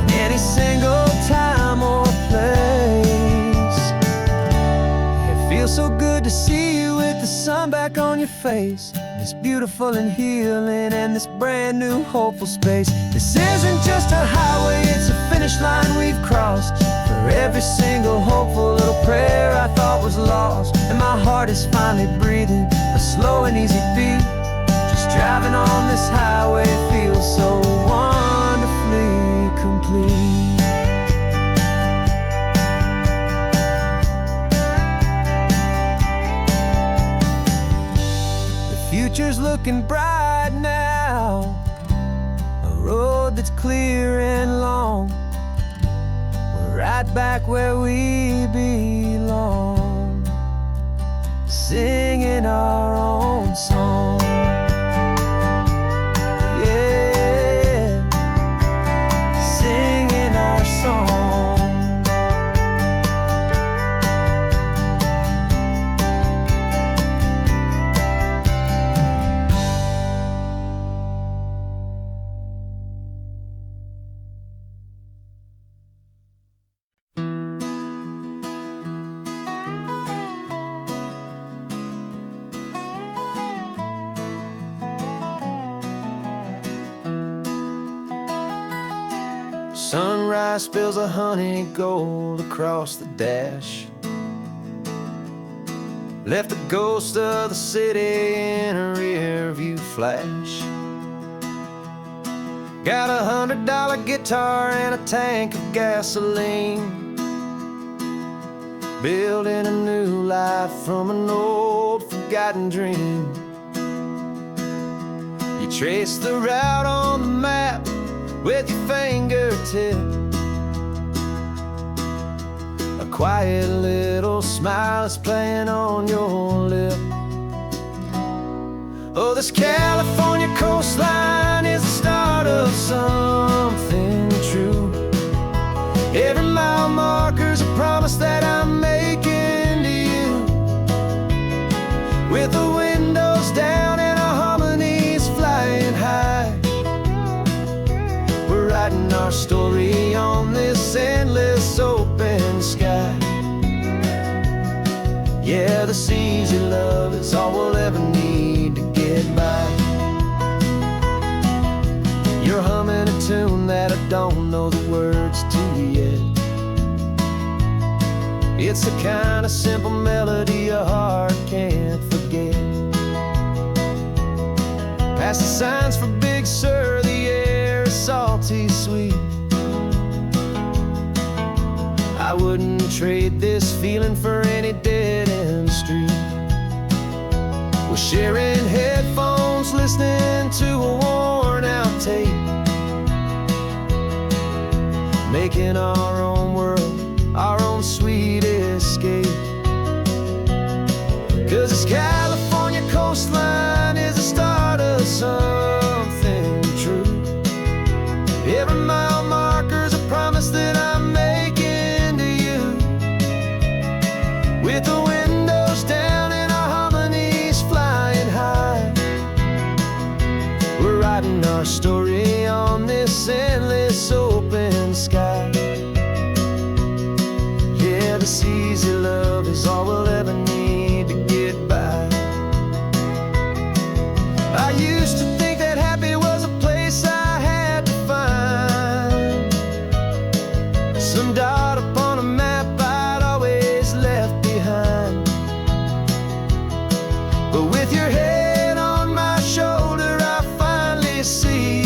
in any single time or place. It feels so good to see you with the sun back on your face, this beautiful and healing, and this brand new hopeful space. This isn't just a highway, it's a finish line we've crossed. For every single hopeful little prayer I thought was lost, and my heart is finally breathing a slow and easy beat. Just driving on this highway feels so wonderfully complete. Future's looking bright now, a road that's clear and long. We're right back where we belong, singing our own song. Yeah, singing our song. Sunrise spills a honey gold across the dash. Left the ghost of the city in a rear view flash. Got a $100 guitar and a tank of gasoline, building a new life from an old forgotten dream. You trace the route on the map with your fingertip, a quiet little smile is playing on your lip. Oh, this California coastline is the start of something true. Every mile marker's a promise that I'm making to you. With the windows down and our harmonies flying high, we're writing our story on this endless open sky. Yeah, this easy love is all we'll ever need to get by. You're humming a tune that I don't know the words to yet. It's the kind of simple melody your heart can't forget. Past the signs for Big Sur, the air is salty sweet. I wouldn't trade this feeling for any dead-end street. We're sharing headphones, listening to a worn-out tape, making our own world, our own sweet escape. 'Cause this California coastline is the start of something true. Every mile marker's a promise that I'm making to you. With the windows down and our harmonies flying high, we're writing our story on this endless open sky. Yeah, this easy love is all we'll ever need to get by. I used to think that happy was a place I had to find, some dot upon a map I'd always left behind. But with your head on my shoulder, I finally see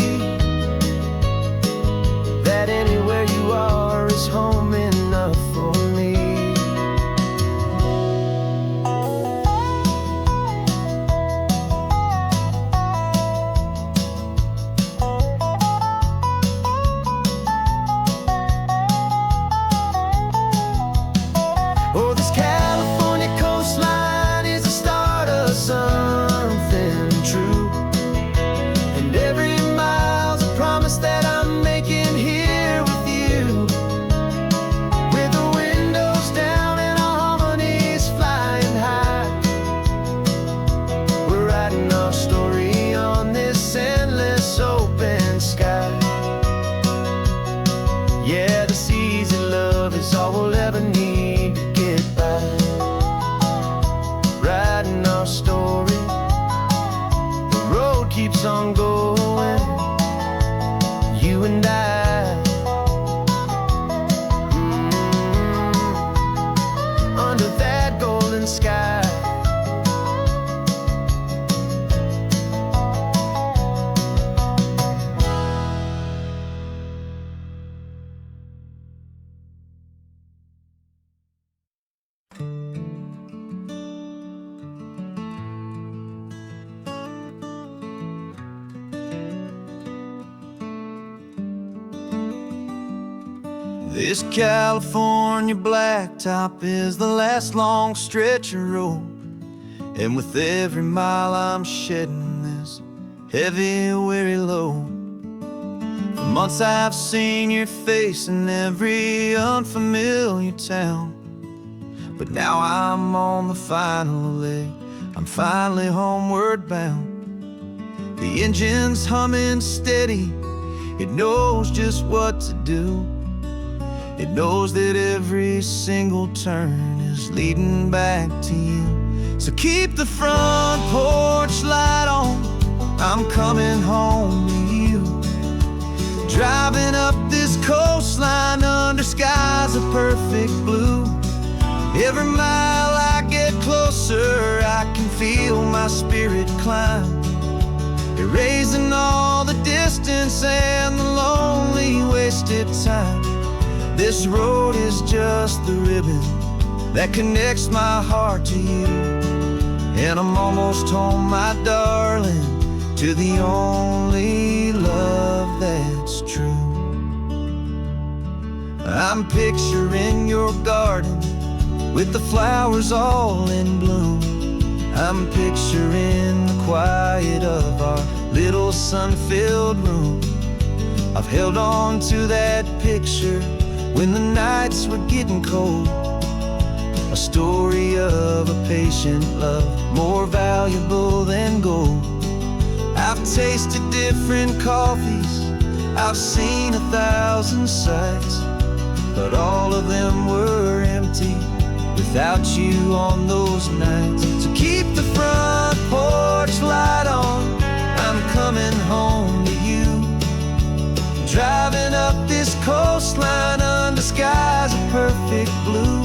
keeps on going. You and I, under that golden sky. This California blacktop is the last long stretch of road, and with every mile I'm shedding this heavy, weary load. For months I've seen your face in every unfamiliar town, but now I'm on the final leg, I'm finally homeward bound. The engine's humming steady, it knows just what to do. It knows that every single turn is leading back to you. So keep the front porch light on, I'm coming home to you. Driving up this coastline under skies of perfect blue. Every mile I get closer, I can feel my spirit climb, erasing all the distance and the lonely wasted time. This road is just the ribbon that connects my heart to you, and I'm almost home, my darling, to the only love that's true. I'm picturing your garden with the flowers all in bloom. I'm picturing the quiet of our little sun-filled room. I've held on to that picture when the nights were getting cold, a story of a patient love, more valuable than gold. I've tasted different coffees, I've seen 1,000 sights, but all of them were empty without you on those nights. So keep the front porch light on, I'm coming home to you. Driving up this coastline under skies of perfect blue.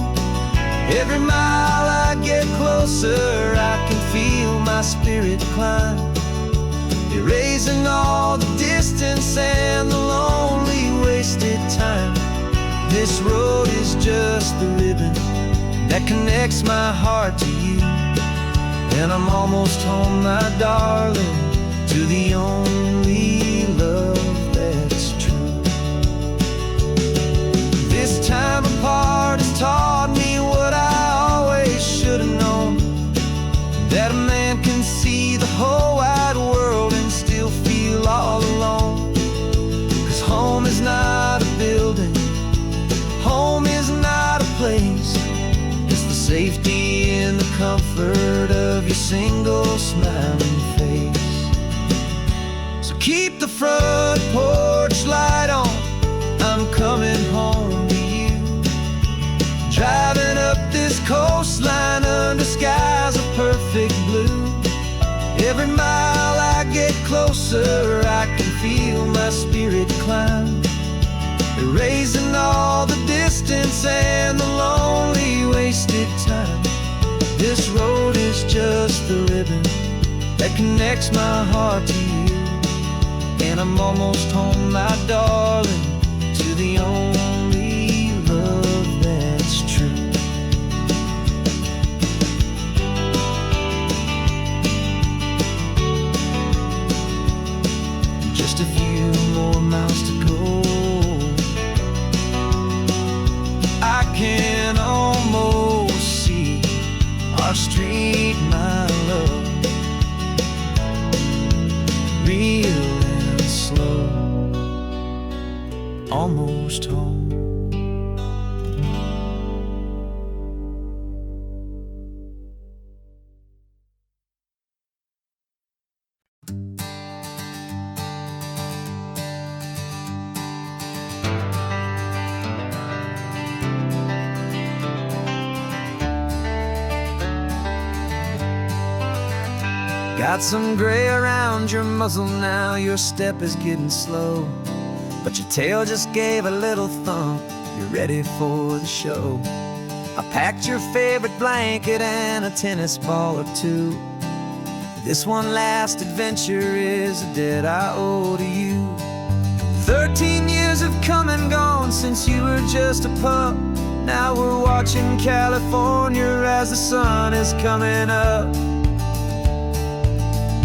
Every mile I get closer, I can feel my spirit climb, erasing all the distance and the lonely wasted time. This road is just the ribbon that connects my heart to you, and I'm almost home, my darling, to the only love that's true. This time apart has taught me what I always should have known, that a man can see the whole wide world and still feel all alone. 'Cause home is not a building, home is not a place, it's the safety and the comfort of your single smiling face. So keep the front porch light on, I'm coming home to you. Driving up this coastline under skies of perfect blue. Every mile I get closer, I can feel my spirit climb, erasing all the distance and the lonely wasted time. This road is just the ribbon that connects my heart to you, and I'm almost home, my darling, to the only love that's true. Just a few more miles to go, I can almost see our street, my love, real and slow, almost home. Got some gray around your muzzle now, your step is getting slow, but your tail just gave a little thump, you're ready for the show. I packed your favorite blanket and a tennis ball or two. This one last adventure is a debt I owe to you. 13 years have come and gone since you were just a pup. Now we're watching California as the sun is coming up.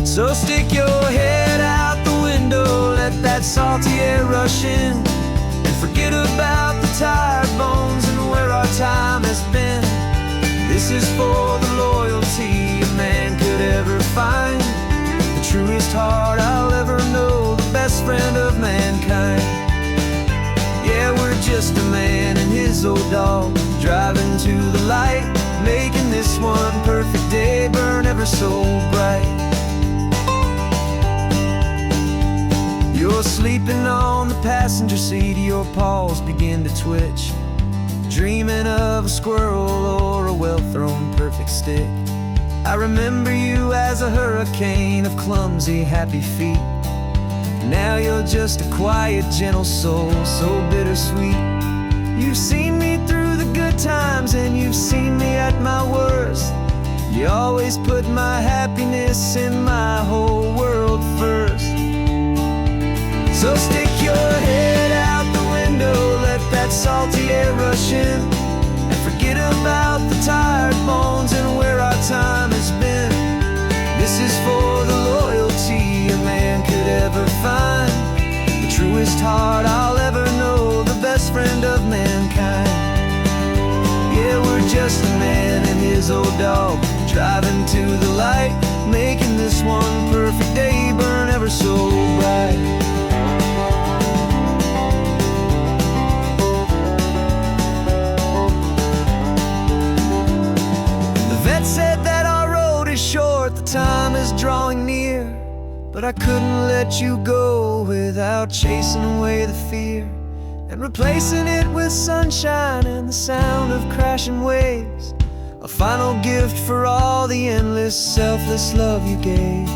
So stick your head out the window, let that salty air rush in, and forget about the tired bones and where our time has been. This is for the loyalty a man could ever find, the truest heart I'll ever know, the best friend of mankind. Yeah, we're just a man and his old dog, driving to the light, making this one perfect day burn ever so bright. You're sleeping on the passenger seat, your paws begin to twitch, dreaming of a squirrel or a well-thrown perfect stick. I remember you as a hurricane of clumsy, happy feet. Now you're just a quiet, gentle soul, so bittersweet. You've seen me through the good times and you've seen me at my worst. You always put my happiness in my whole world first. So stick your head out the window, let that salty air rush in, and forget about the tired bones and where our time has been. This is for the loyalty a man could ever find, the truest heart I'll ever know, the best friend of mankind. Yeah, we're just a man and his old dog, driving to the light, making this one perfect day burn ever so bright. Said that our road is short, the time is drawing near, but I couldn't let you go without chasing away the fear and replacing it with sunshine and the sound of crashing waves, a final gift for all the endless, selfless love you gave.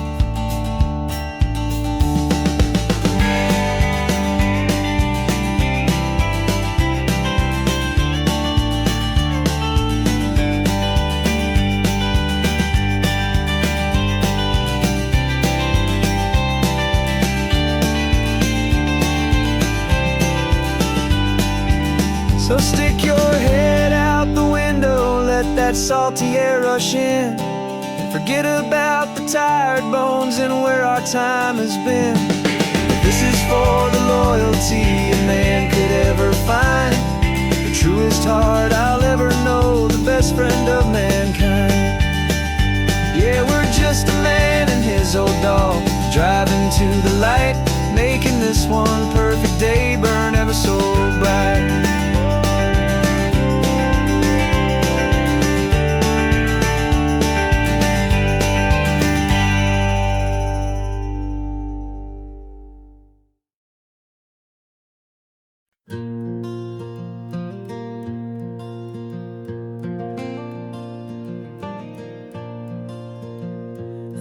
So stick your head out the window, let that salty air rush in, and forget about the tired bones and where our time has been. This is for the loyalty a man could ever find, the truest heart I'll ever know, the best friend of mankind. Yeah, we're just a man and his old dog, driving to the light, making this one perfect day burn ever so bright.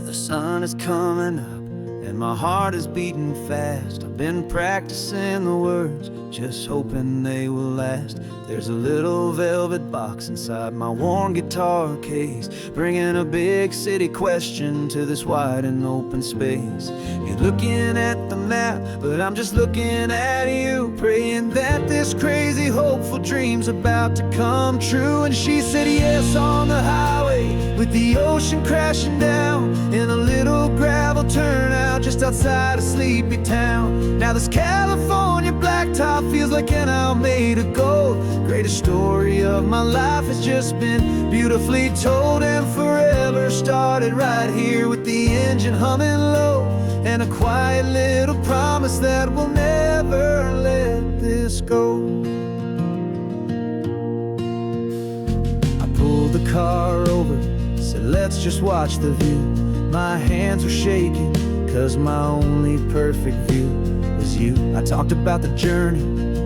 The sun is coming up and my heart is beating fast. I've been practicing the words, just hoping they will last. There's a little velvet box inside my worn guitar case, bringing a big city question to this wide and open space. You're looking at the map, but I'm just looking at you, praying that this crazy hopeful dream's about to come true. And she said yes on the highway, with the ocean crashing down in a little gravel turnout just outside a sleepy town. Now this California blacktop feels like an owl made of gold. Greatest story of my life has just been beautifully told, and forever started right here with the engine humming low, and a quiet little promise that we'll never let this go. I pulled the car over, said let's just watch the view. My hands were shaking, cause my only perfect view was you. I talked about the journey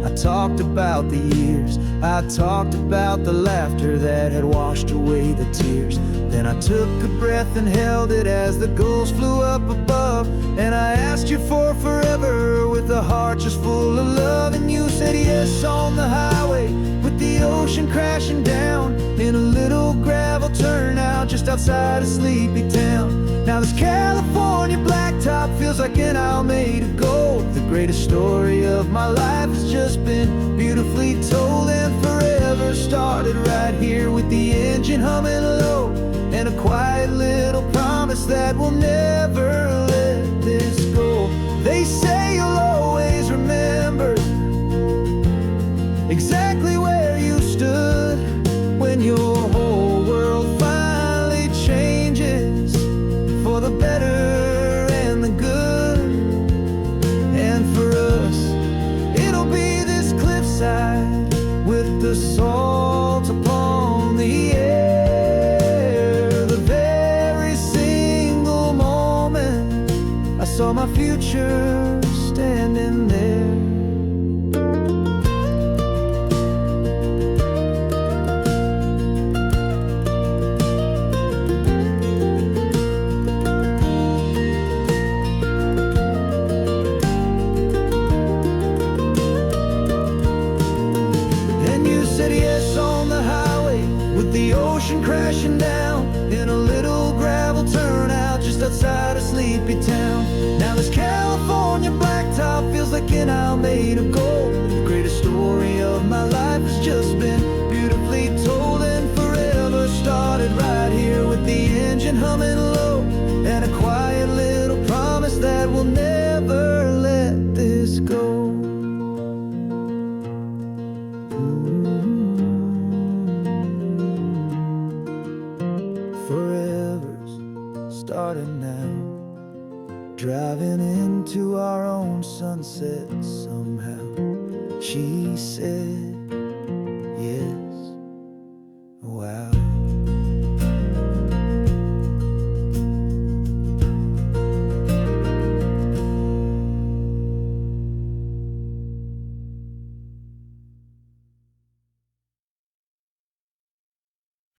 I talked about the years, I talked about the laughter that had washed away the tears. Then I took a breath and held it as the gulls flew up above. And I asked you for forever with a heart just full of love. And you said yes on the highway with the ocean crashing down in a little gravel turnout just outside of Sleepy Town. Now this California blacktop feels like an isle made of gold. The greatest story of my life has just been beautifully told, and forever started right here with the engine humming low, and a quiet little promise that we'll never let this go. They say you'll always remember exactly where you stood when your whole world finally changes for the better and the good. And for us, it'll be this cliffside with the salt upon the air. The very single moment I saw my future standing there. Said yes on the highway with the ocean crashing down in a little gravel turnout just outside of Sleepy Town. Now this California blacktop feels like an isle made of gold. The greatest story of my life has just been beautifully told, and forever started right here with the engine humming low, and a quiet little promise that we'll never let this go. Forever's started now, driving into our own sunset somehow. She said, yeah.